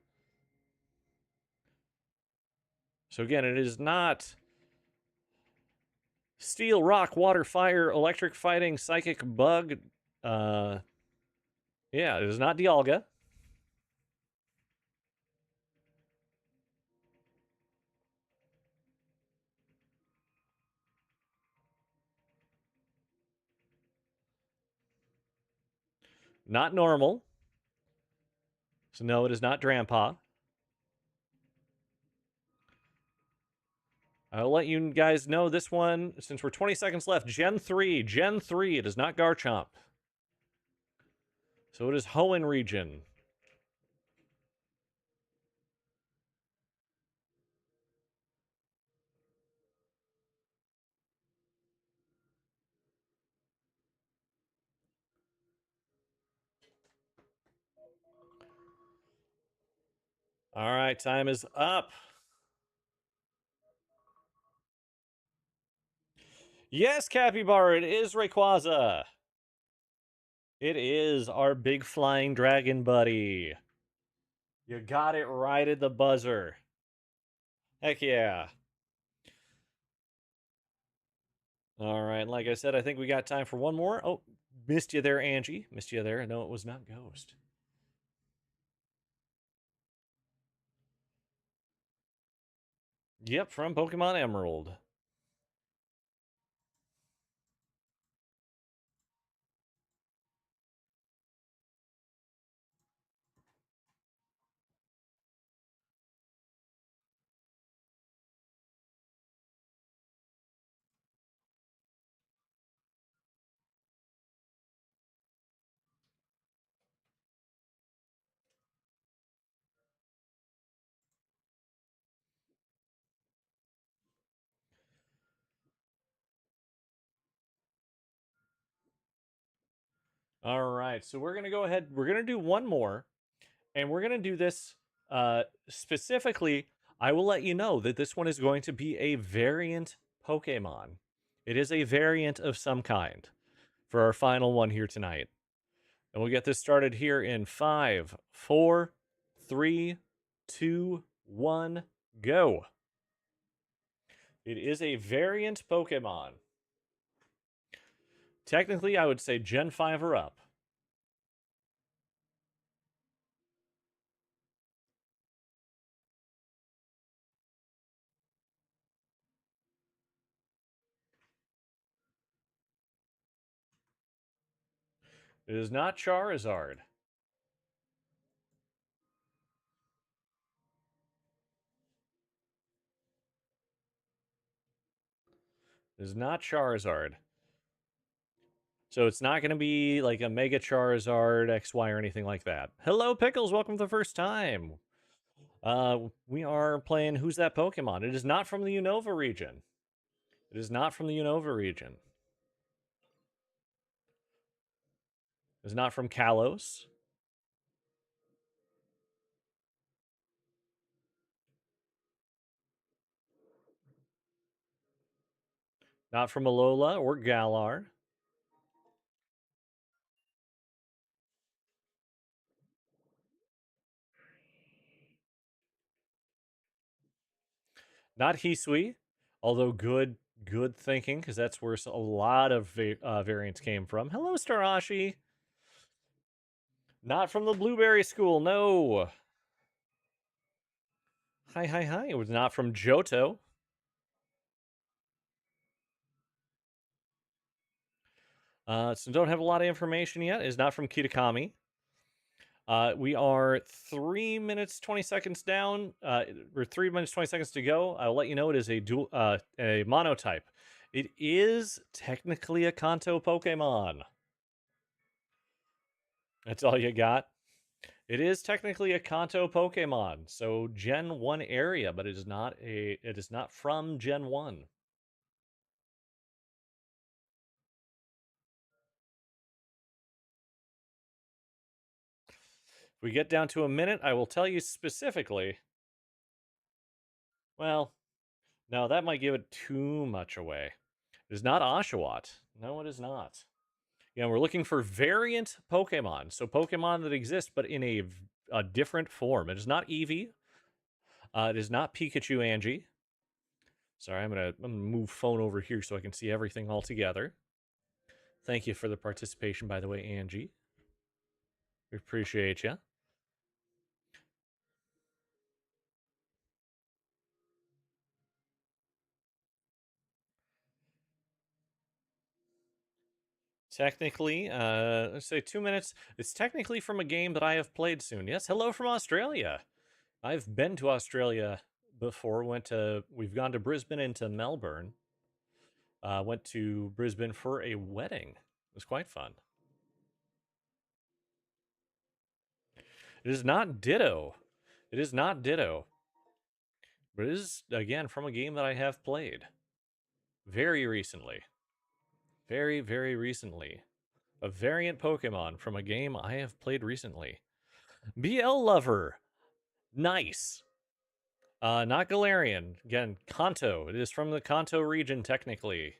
So again, it is not steel, rock, water, fire, electric, fighting, psychic, bug. Uh, yeah, it is not Dialga. Not normal. So no, it is not Drampa. I'll let you guys know this one, since we're 20 seconds left. Gen 3. Gen 3. It is not Garchomp. So it is Hoenn region. All right, time is up. Yes, Capybara, it is Rayquaza. It is our big flying dragon buddy. You got it right at the buzzer. Heck yeah. All right, like I said, I think we got time for one more. Oh, missed you there, Angie. Missed you there. No, it was not Ghost. Yep, from Pokemon Emerald. All right, so we're going to go ahead. We're going to do one more, and we're going to do this specifically. I will let you know that this one is going to be a variant Pokemon. It is a variant of some kind for our final one here tonight. And we'll get this started here in 5, 4, 3, 2, 1, go. It is a variant Pokemon. Technically, I would say Gen 5 or up. It is not Charizard. It is not Charizard. So it's not going to be like a Mega Charizard XY or anything like that. Hello, Pickles. Welcome for the first time. We are playing Who's That Pokemon? It is not from the Unova region. It is not from the Unova region. It is not from Kalos. Not from Alola or Galar. Not Hisui, although good thinking, because that's where a lot of variants came from. Hello, Starashi. Not from the Blueberry School, no. Hi. It was not from Johto. So don't have a lot of information yet. It's not from Kitakami. We are 3 minutes 20 seconds down. We're 3 minutes 20 seconds to go. I'll let you know it is a monotype. It is technically a Kanto Pokemon. That's all you got. It is technically a Kanto Pokemon, so Gen 1 area, but it is not from Gen 1. If we get down to a minute, I will tell you specifically. Well, no, that might give it too much away. It is not Oshawott. No, it is not. Yeah, we're looking for variant Pokemon. So Pokemon that exist, but in a different form. It is not Eevee. It is not Pikachu Angie. Sorry, I'm gonna move phone over here so I can see everything all together. Thank you for the participation, by the way, Angie. We appreciate you. Technically, let's say 2 minutes. It's technically from a game that I have played soon. Yes, hello from Australia. I've been to Australia before. We've gone to Brisbane and to Melbourne. Went to Brisbane for a wedding. It was quite fun. It is not Ditto. It is not Ditto. But it is, again, from a game that I have played very recently. Very, very recently. A variant Pokemon from a game I have played recently. BL Lover. Nice. Not Galarian. Again, Kanto. It is from the Kanto region, technically.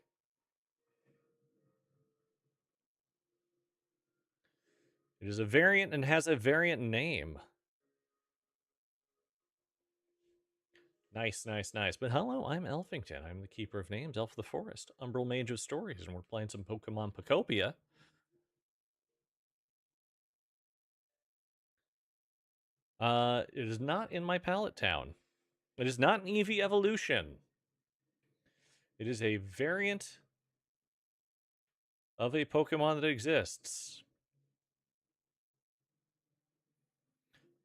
It is a variant and has a variant name. Nice, nice, nice. But hello, I'm Elfington. I'm the Keeper of Names, Elf of the Forest, Umbral Mage of Stories, and we're playing some Pokemon Pokopia. It is not in my pallet town. It is not an Eevee evolution. It is a variant of a Pokemon that exists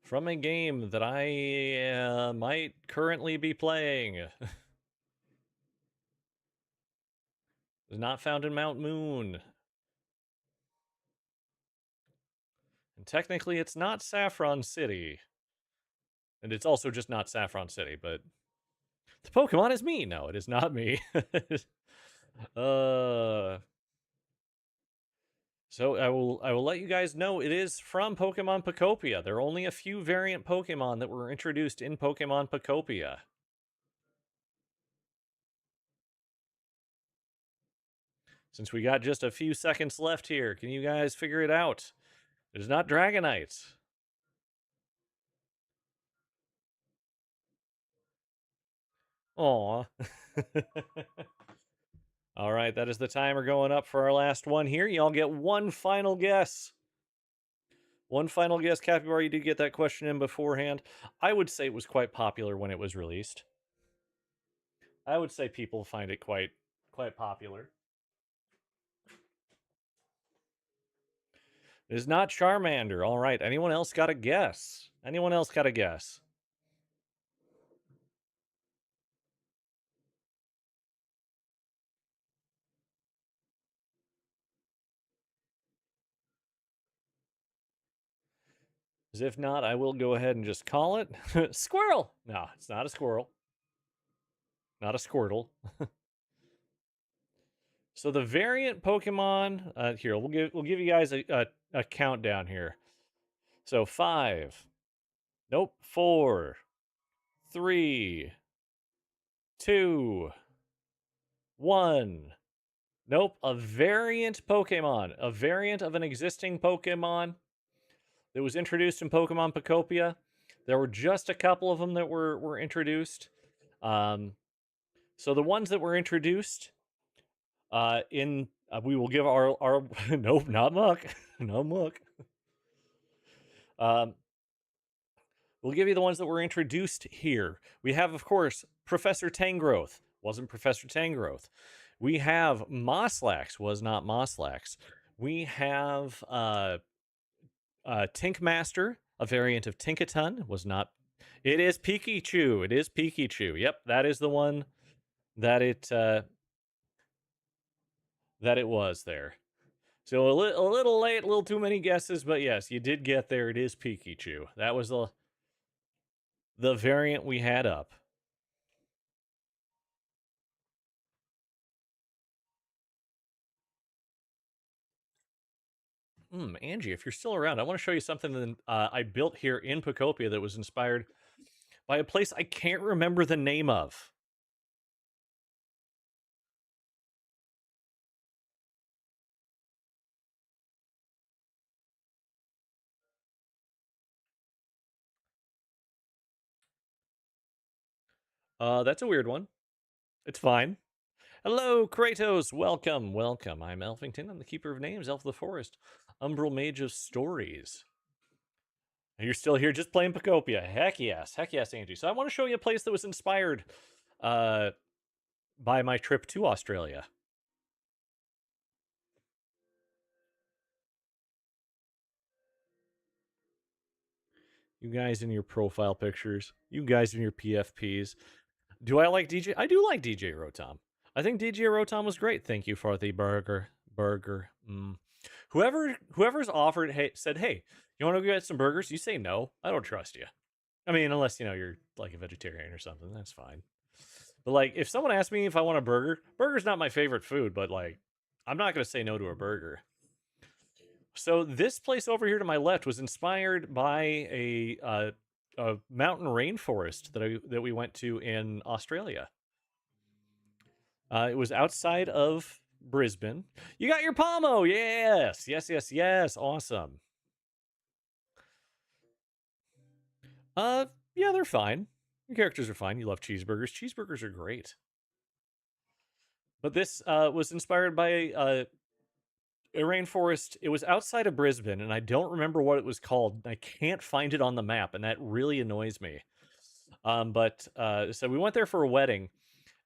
from a game that I might currently be playing. It is not found in Mount Moon. And technically, it's not Saffron City. And it's also just not Saffron City, but the Pokemon is me. No, it is not me. uh So I will let you guys know it is from Pokemon Pokopia. There are only a few variant Pokemon that were introduced in Pokemon Pokopia. Since we got just a few seconds left here, can you guys figure it out? It is not Dragonite. Aw. All right, that is the timer going up for our last one here. Y'all get one final guess. One final guess, Capybara. You did get that question in beforehand. I would say it was quite popular when it was released. I would say people find it quite popular. It is not Charmander. All right. Anyone else got a guess? Anyone else got a guess? As if not, I will go ahead and just call it Squirrel. No, it's not a squirrel. Not a Squirtle. So the variant Pokemon here, we'll give you guys a countdown here. So 5. Nope, 4. 3. 2. 1. Nope, a variant Pokemon. A variant of an existing Pokemon that was introduced in Pokemon Pokopia. There were just a couple of them that were introduced. So the ones that were introduced we will give our nope, not Muck, no Muck. We'll give you the ones that were introduced here. We have, of course, Professor Tangrowth. Wasn't Professor Tangrowth. We have Moslax, was not Moslax. We have Tinkmaster, a variant of Tinkaton, was not. It is Pikachu. It is Pikachu. Yep, that is the one that it was there. So a little late, a little too many guesses, but yes, you did get there. It is Pikachu. That was the variant we had up. Angie, if you're still around, I want to show you something that I built here in Pokopia that was inspired by a place I can't remember the name of. That's a weird one. It's fine. Hello, Kratos. Welcome, welcome. I'm Elfington. I'm the Keeper of Names, Elf of the Forest, Umbral Mage of Stories. And you're still here just playing Pokopia. Heck yes. Heck yes, Angie. So I want to show you a place that was inspired uh, by my trip to Australia. You guys in your profile pictures. You guys in your PFPs. Do I like DJ? I do like DJ Rotom. I think DJ Rotom was great. Thank you for the burger. Burger. Whoever's offered, hey, said, hey, you want to go get some burgers? You say no. I don't trust you. I mean, unless you're like a vegetarian or something, that's fine. But like, if someone asks me if I want a burger, burger's not my favorite food, but like, I'm not gonna say no to a burger. So this place over here to my left was inspired by a mountain rainforest that we went to in Australia. It was outside of Brisbane. You got your Pomo, yes, yes, yes, yes, awesome. Uh, yeah, they're fine. Your characters are fine. You love cheeseburgers. Cheeseburgers are great. But this was inspired by a rainforest. It was outside of Brisbane, and I don't remember what it was called. I can't find it on the map, and that really annoys me. But so we went there for a wedding,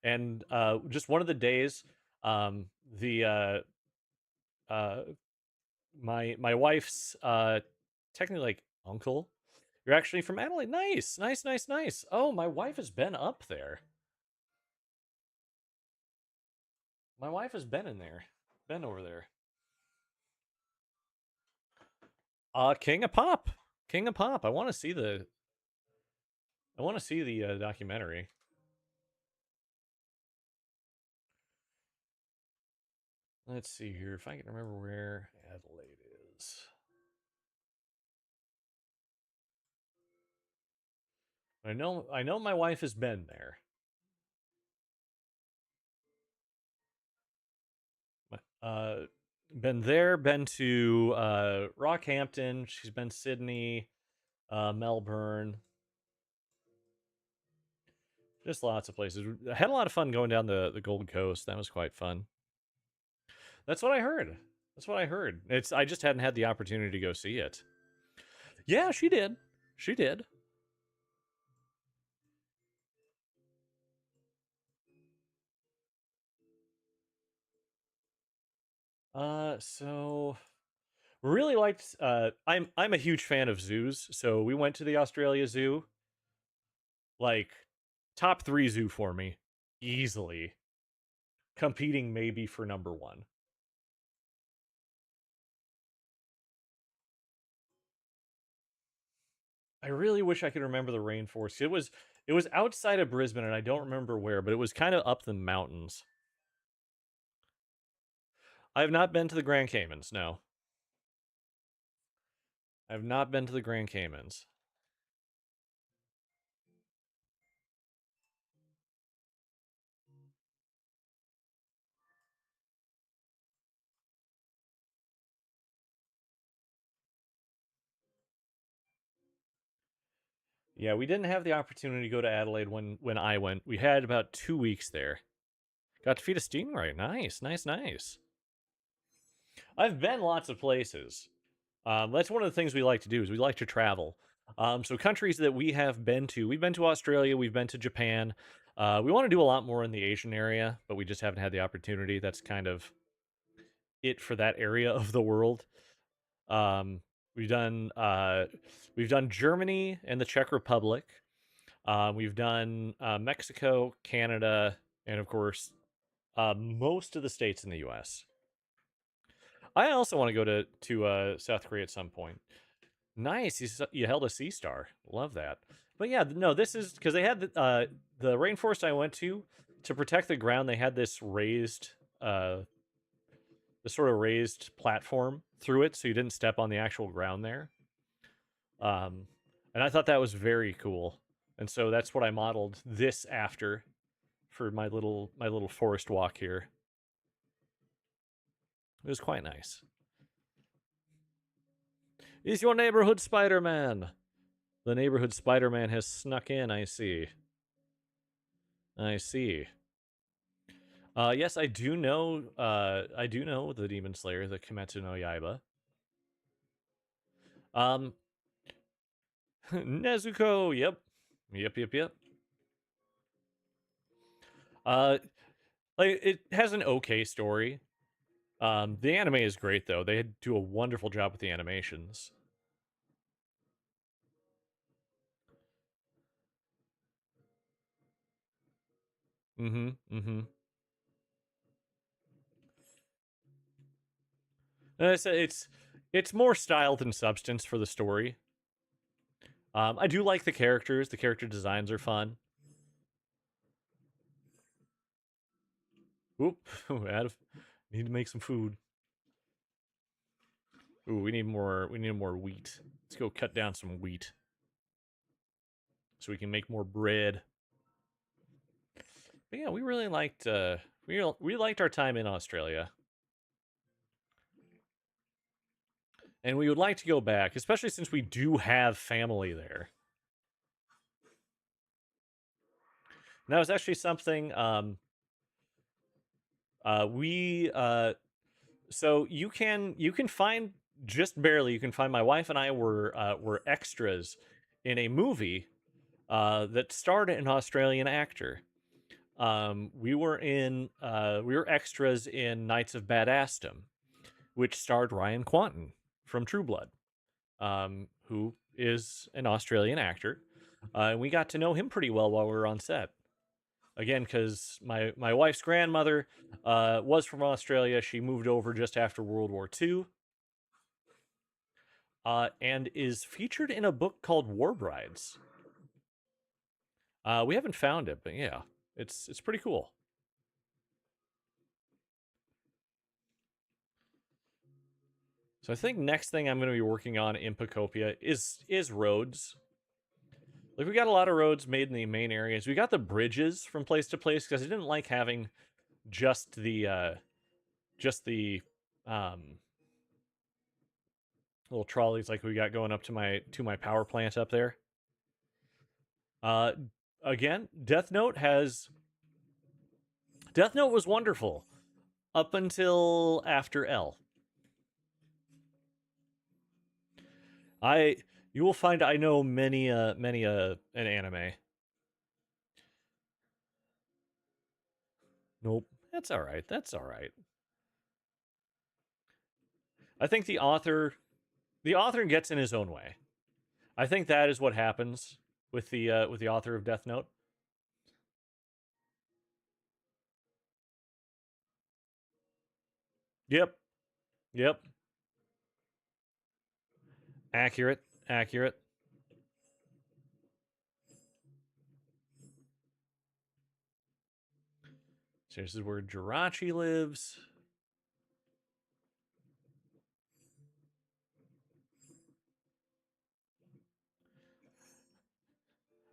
and just one of the days, the uh, my wife's technically like uncle. You're actually from Adelaide. Nice, nice, nice, nice. Oh, my wife has been up there. My wife has been in there, been over there. King of Pop, King of Pop. I want to see the documentary. Let's see here if I can remember where Adelaide is. I know my wife has been there. Uh, been there, been to Rockhampton. She's been Sydney, Melbourne, just lots of places. I had a lot of fun going down the Gold Coast. That was quite fun. That's what I heard. That's what I heard. I just hadn't had the opportunity to go see it. Yeah, she did. She did. So really liked. I'm a huge fan of zoos, so we went to the Australia Zoo. Like top 3 zoo for me, easily. Competing maybe for number 1. I really wish I could remember the rainforest. It was outside of Brisbane, and I don't remember where, but it was kind of up the mountains. I have not been to the Grand Caymans. No, I have not been to the Grand Caymans. Yeah, we didn't have the opportunity to go to Adelaide when I went. We had about 2 weeks there. Got to feed a stingray. Nice, nice, nice. I've been lots of places. That's one of the things we like to do is we like to travel. So countries that we have been to, we've been to Australia, we've been to Japan, We want to do a lot more in the Asian area, but we just haven't had the opportunity. That's kind of it for that area of the world. Um, we've done uh, we've done Germany and the Czech Republic. We've done Mexico, Canada, and of course most of the states in the U.S. I also want to go to South Korea at some point. Nice, you held a sea star. Love that. But yeah, no, this is because they had the rainforest I went to protect the ground. They had this raised, the sort of raised platform through it, so you didn't step on the actual ground there. Um, and I thought that was very cool. And so that's what I modeled this after for my little forest walk here. It was quite nice. Is your neighborhood Spider-Man? The neighborhood Spider-Man has snuck in, I see. I see. Yes, I do know. I do know the Demon Slayer, the Kimetsu no Yaiba. Um, Nezuko. Yep. Uh, like it has an okay story. The anime is great though. They do a wonderful job with the animations. Mm-hmm. And I said it's more style than substance for the story. I do like the characters. The character designs are fun. Oop, out of need to make some food. Ooh, we need more. We need more wheat. Let's go cut down some wheat so we can make more bread. But yeah, we really liked. We liked our time in Australia, and we would like to go back, especially since we do have family there. And that was actually something. We So you can find just barely. You can find my wife and I were extras in a movie that starred an Australian actor. We were extras in Knights of Badassdom, which starred Ryan Quanten from True Blood, who is an Australian actor. And we got to know him pretty well while we were on set. Again, because my wife's grandmother was from Australia. She moved over just after World War II, and is featured in a book called War Brides. We haven't found it, but yeah, it's pretty cool. So I think next thing I'm going to be working on in Pokopia is roads. Like we got a lot of roads made in the main areas. We got the bridges from place to place because I didn't like having just the um, little trolleys like we got going up to my power plant up there. Uh, Again, Death Note was wonderful up until after L. I You will find I know many an anime. Nope. That's all right. That's all right. I think the author gets in his own way. I think that is what happens with the author of Death Note. Yep. Yep. Accurate. Accurate. So this is where Jirachi lives.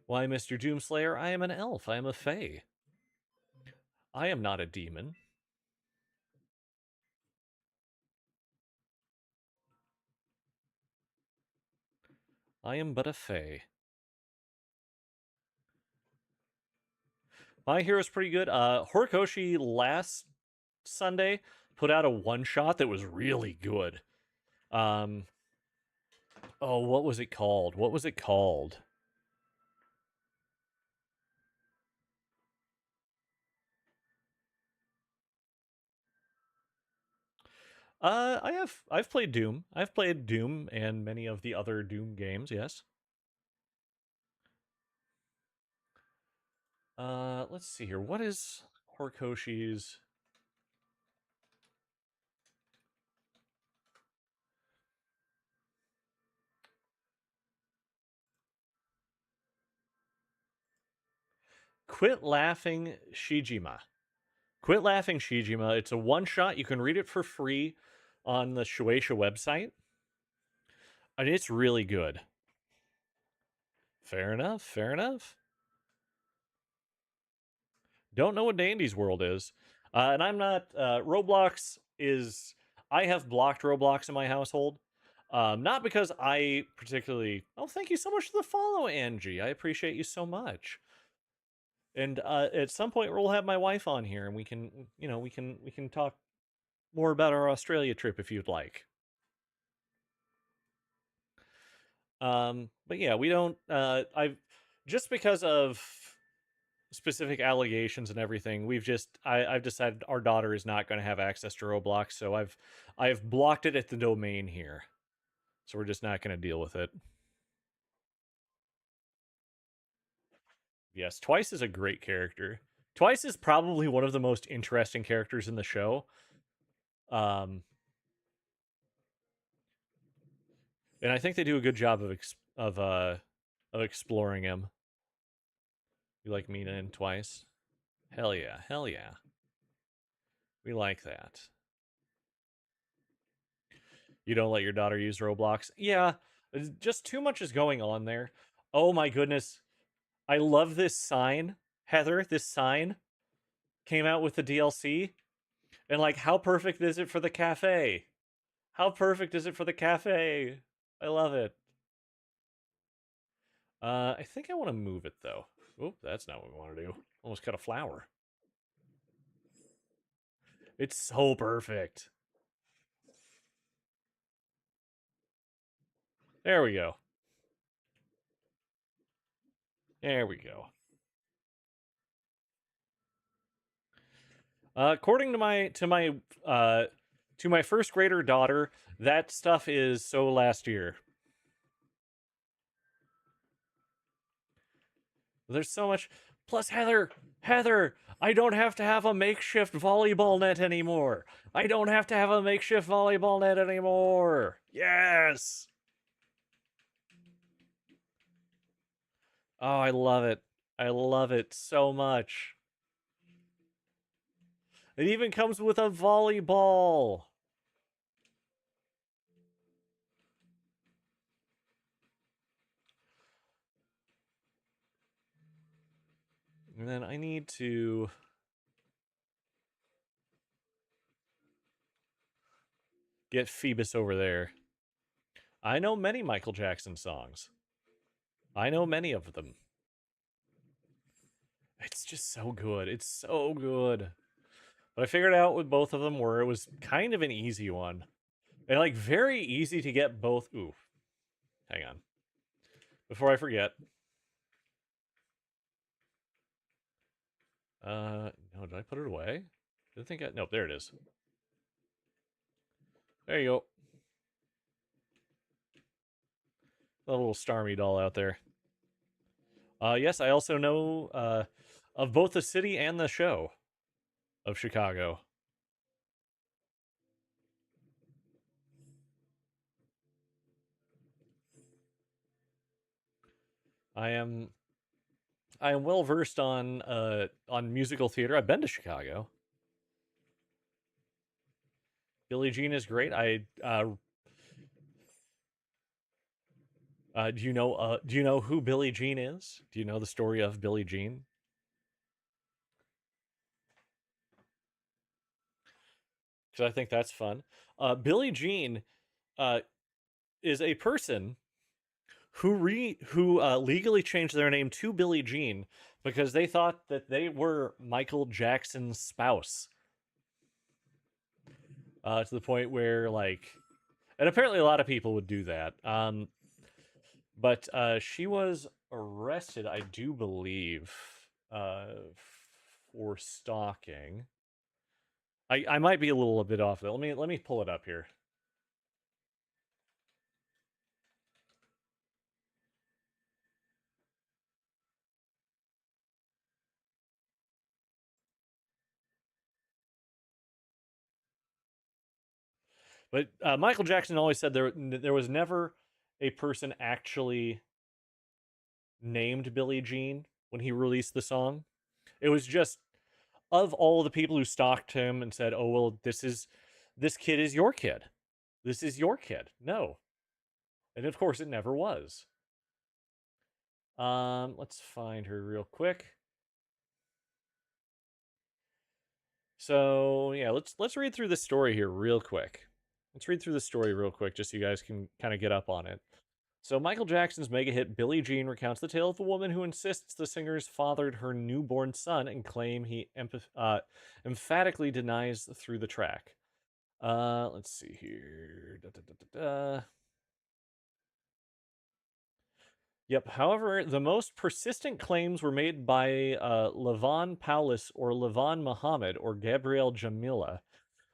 Why, Mr. Doomslayer, I am an elf. I am a fae. I am not a demon. I am but a fae. My hero's pretty good. Horikoshi last Sunday put out a one shot that was really good. Um, oh, what was it called? What was it called? I've played Doom. I've played Doom and many of the other Doom games. Yes. Let's see here. What is Horikoshi's? Quit Laughing Shijima. Quit Laughing Shijima. It's a one shot. You can read it for free on the Shueisha website, and it's really good. Fair enough. Fair enough. Don't know what Dandy's World is, and I'm not. Roblox is. I have blocked Roblox in my household. Not because I particularly. Oh, thank you so much for the follow, Angie. I appreciate you so much. And at some point, we'll have my wife on here, and we can, we can talk more about our Australia trip if you'd like. But yeah, we don't. I've just because of specific allegations and everything. I've decided our daughter is not going to have access to Roblox, so I've blocked it at the domain here. So we're just not going to deal with it. Yes, Twice is a great character. Twice is probably one of the most interesting characters in the show. Um, and I think they do a good job of exploring him. You like Mina and Twice? Hell yeah, hell yeah. We like that. You don't let your daughter use Roblox? Yeah, just too much is going on there. Oh my goodness. I love this sign, Heather. This sign came out with the DLC. And like, how perfect is it for the cafe? How perfect is it for the cafe? I love it. I think I want to move it though. Oh, that's not what we want to do. Almost cut a flower. It's so perfect. There we go. There we go. According uh to my first grader daughter, that stuff is so last year. There's so much. Plus, Heather, I don't have to have a makeshift volleyball net anymore. I don't have to have a makeshift volleyball net anymore. Yes. Oh, I love it. I love it so much. It even comes with a volleyball. And then I need to get Phoebus over there. I know many Michael Jackson songs. I know many of them. It's just so good. It's so good. But I figured out with both of them where it was kind of an easy one. And like very easy to get both. Ooh, hang on. Before I forget. No, did I put it away? Did I think I nope, there it is. There you go. A little Starmie doll out there. Yes, I also know of both the city and the show of Chicago. I am I am well versed on musical theater. I've been to Chicago. Billie Jean is great. Do you know who Billie Jean is? Do you know the story of Billie Jean? Because I think that's fun. Billie Jean uh, is a person who legally changed their name to Billie Jean because they thought that they were Michael Jackson's spouse. To the point where and apparently a lot of people would do that. But she was arrested, I do believe, for stalking. I might be a little bit off though. Let me pull it up here. But Michael Jackson always said there was never a person actually named Billie Jean when he released the song. It was just of all the people who stalked him and said, "Oh well, this kid is your kid. This is your kid." No, and of course it never was. Let's find her real quick. So yeah, let's read through the story here real quick. Let's read through the story real quick, just so you guys can kind of get up on it. So Michael Jackson's mega hit "Billie Jean" recounts the tale of a woman who insists the singer's fathered her newborn son and claim he emphatically denies through the track. Let's see here. Da, da, da, da, da. Yep. However, the most persistent claims were made by Levon Paulus or Levon Muhammad or Gabrielle Jamila,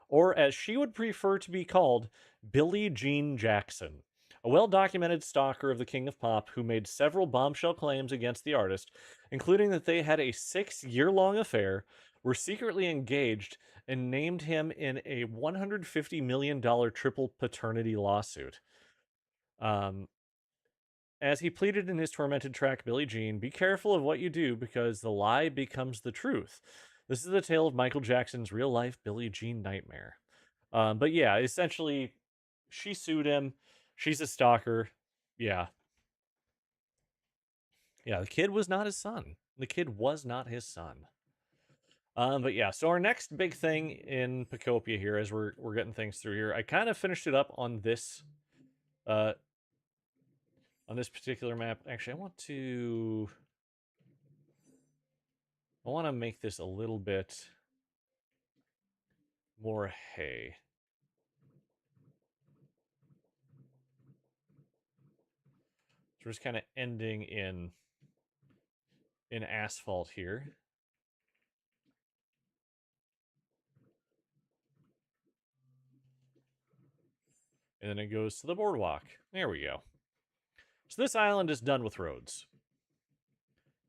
or as she would prefer to be called, Billie Jean Jackson, a well documented stalker of the King of Pop who made several bombshell claims against the artist, including that they had a 6 year long affair, were secretly engaged, and named him in a $150 million triple paternity lawsuit. Um, as he pleaded in his tormented track Billie Jean, be careful of what you do because the lie becomes the truth. This is the tale of Michael Jackson's real life Billie Jean nightmare. But yeah, essentially, she sued him. She's a stalker. Yeah. Yeah, the kid was not his son. The kid was not his son. But yeah, so our next big thing in Pokopia here, as we're getting things through here, I kind of finished it up uh, on this particular map. Actually, I want to make this a little bit more hay. So we're just kind of ending in asphalt here, and then it goes to the boardwalk. There we go. So this island is done with roads.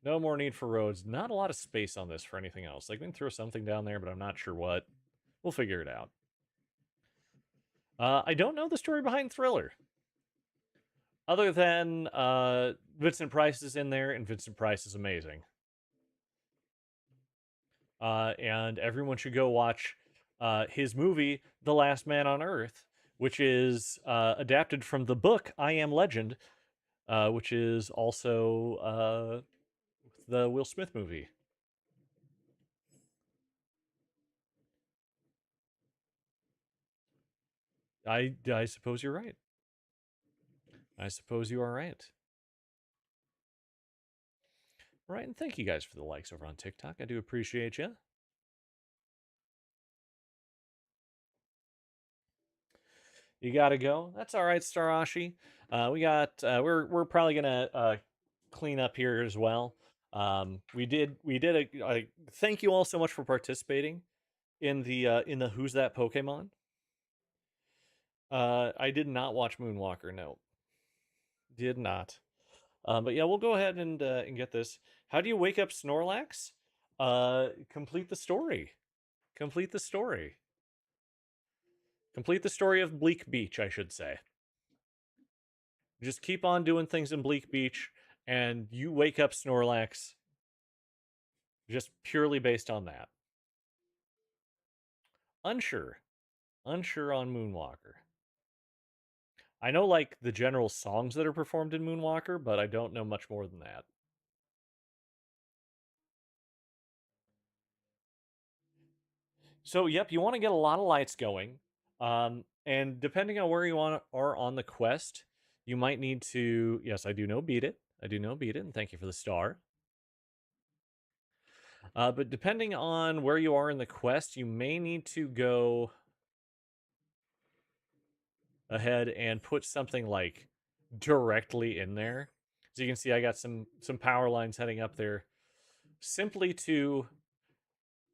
No more need for roads. Not a lot of space on this for anything else. Like we can throw something down there, but I'm not sure what. We'll figure it out. I don't know the story behind Thriller, other than Vincent Price is in there, and Vincent Price is amazing. And everyone should go watch his movie, The Last Man on Earth, which is adapted from the book I Am Legend, which is also the Will Smith movie. I suppose you're right. I suppose you are right. All right, and thank you guys for the likes over on TikTok. I do appreciate you. You gotta go. That's all right, Starashi. We're probably gonna clean up here as well. We did a thank you all so much for participating in the Who's That Pokemon. I did not watch Moonwalker. No, did not. But yeah, we'll go ahead and get this. How do you wake up Snorlax? Complete the story. Complete the story. Complete the story of Bleak Beach, I should say. Just keep on doing things in Bleak Beach, and you wake up Snorlax just purely based on that. Unsure. Unsure on Moonwalker. I know like the general songs that are performed in Moonwalker, but I don't know much more than that. So, yep, you want to get a lot of lights going. And depending on where are on the quest, you might need to. Yes, I do know beat it. I do know beat it, and thank you for the star. But depending on where you are in the quest, you may need to go ahead and put something like directly in there. As you can see, I got some power lines heading up there, simply to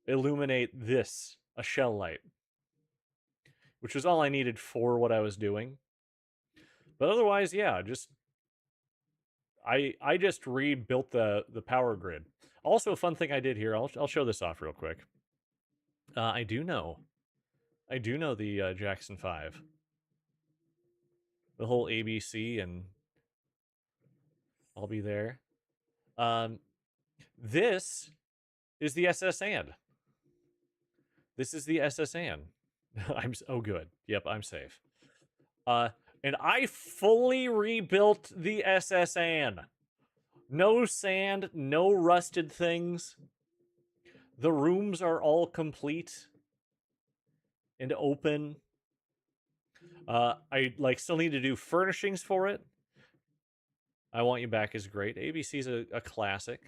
illuminate this a shell light, which was all I needed for what I was doing. But otherwise, yeah, just I just rebuilt the power grid. Also, a fun thing I did here. I'll show this off real quick. I do know the Jackson 5, the whole ABC, and I'll be there. Um, this is the SS and this is the SS and I'm oh good. Yep, I'm safe. Uh, and I fully rebuilt the SS and no sand, no rusted things. The rooms are all complete and open. I like still need to do furnishings for it. I Want You Back is great. ABC's a classic.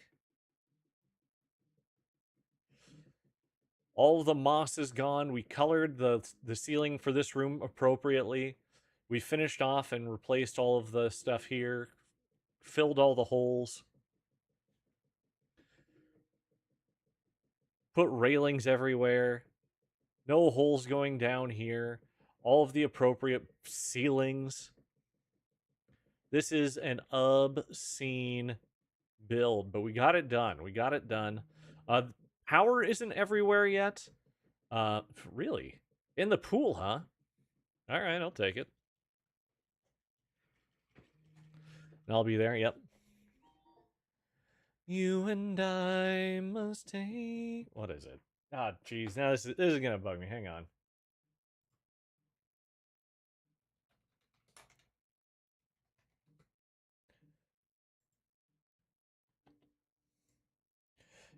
All of the moss is gone. We colored the ceiling for this room appropriately. We finished off and replaced all of the stuff here, filled all the holes, put railings everywhere, no holes going down here, all of the appropriate ceilings. This is an obscene build, but we got it done. We got it done. Power isn't everywhere yet. Really? In the pool, huh? All right, I'll take it. I'll be there. Yep. You and I must take. What is it? Ah, oh, geez. Now this is gonna bug me. Hang on.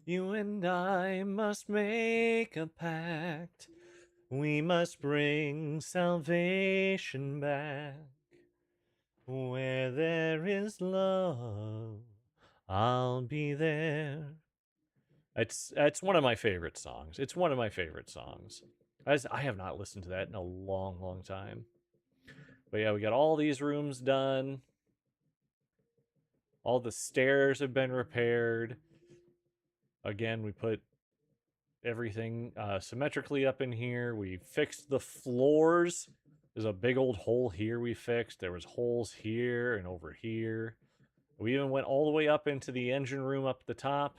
You and I must make a pact. We must bring salvation back. Where there is love, I'll be there. It's one of my favorite songs. It's one of my favorite songs. I have not listened to that in a long, long time. But yeah, we got all these rooms done. All the stairs have been repaired. Again, we put everything symmetrically up in here. We fixed the floors. There's a big old hole here we fixed. There was holes here and over here. We even went all the way up into the engine room up the top.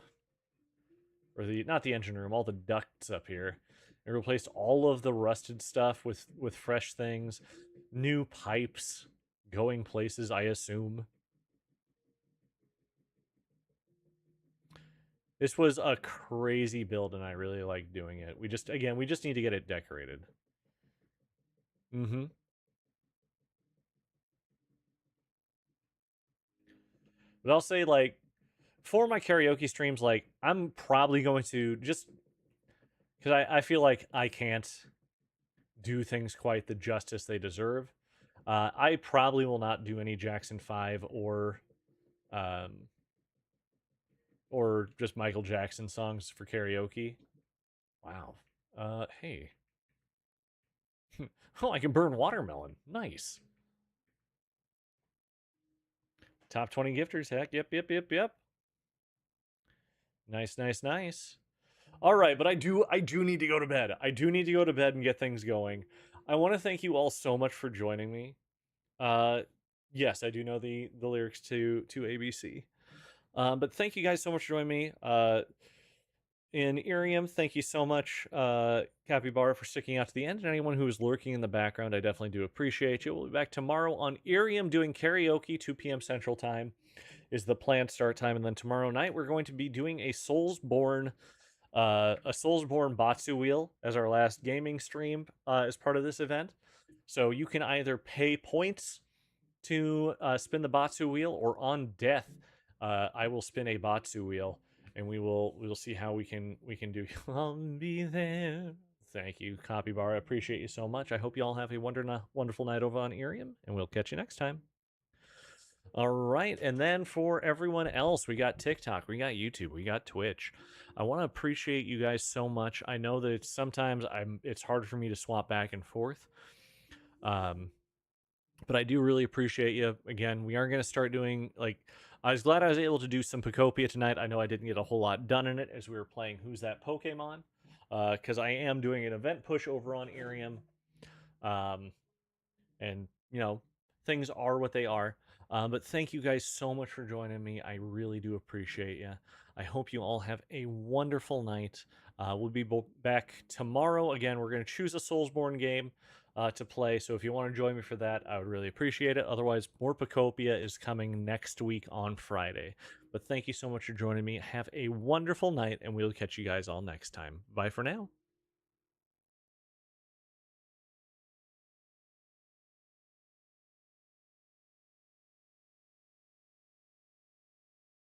Or the not the engine room, all the ducts up here. And replaced all of the rusted stuff with fresh things. New pipes going places, I assume. This was a crazy build, and I really like doing it. We just need to get it decorated. Mm-hmm. But I'll say, like, for my karaoke streams, like, I'm probably going to just because I feel like I can't do things quite the justice they deserve. I probably will not do any Jackson 5 um, or just Michael Jackson songs for karaoke. Wow. Hey. Oh, I can burn watermelon. Nice. Top 20 gifters. Heck, yep, yep, yep, yep. Nice, nice, nice. All right, but I do need to go to bed. I do need to go to bed and get things going. I want to thank you all so much for joining me. Uh, yes, I do know the lyrics to ABC. But thank you guys so much for joining me. In Irium, thank you so much, Capybara, for sticking out to the end. And anyone who is lurking in the background, I definitely do appreciate you. We'll be back tomorrow on Irium doing karaoke, 2 p.m. Central Time is the planned start time. And then tomorrow night, we're going to be doing a Soulsborne Batsu wheel as our last gaming stream as part of this event. So you can either pay points to spin the Batsu wheel, or on death, I will spin a Batsu wheel, and we will see how we can do. I'll be there. Thank you, Copybar. I appreciate you so much. I hope you all have a wonderful night over on Irium, and we'll catch you next time. All right, and then for everyone else, we got TikTok, we got YouTube, we got Twitch. I want to appreciate you guys so much. I know that it's hard for me to swap back and forth. But I do really appreciate you. Again, we are going to start doing, like, I was glad I was able to do some Pokopia tonight. I know I didn't get a whole lot done in it as we were playing Who's That Pokemon. because I am doing an event push over on Irium. Um, and things are what they are. But thank you guys so much for joining me. I really do appreciate you. I hope you all have a wonderful night. We'll be back tomorrow. Again, we're going to choose a Soulsborne game to play. So if you want to join me for that, I would really appreciate it. Otherwise, more Pokopia is coming next week on Friday. But thank you so much for joining me. Have a wonderful night, and we'll catch you guys all next time. Bye for now.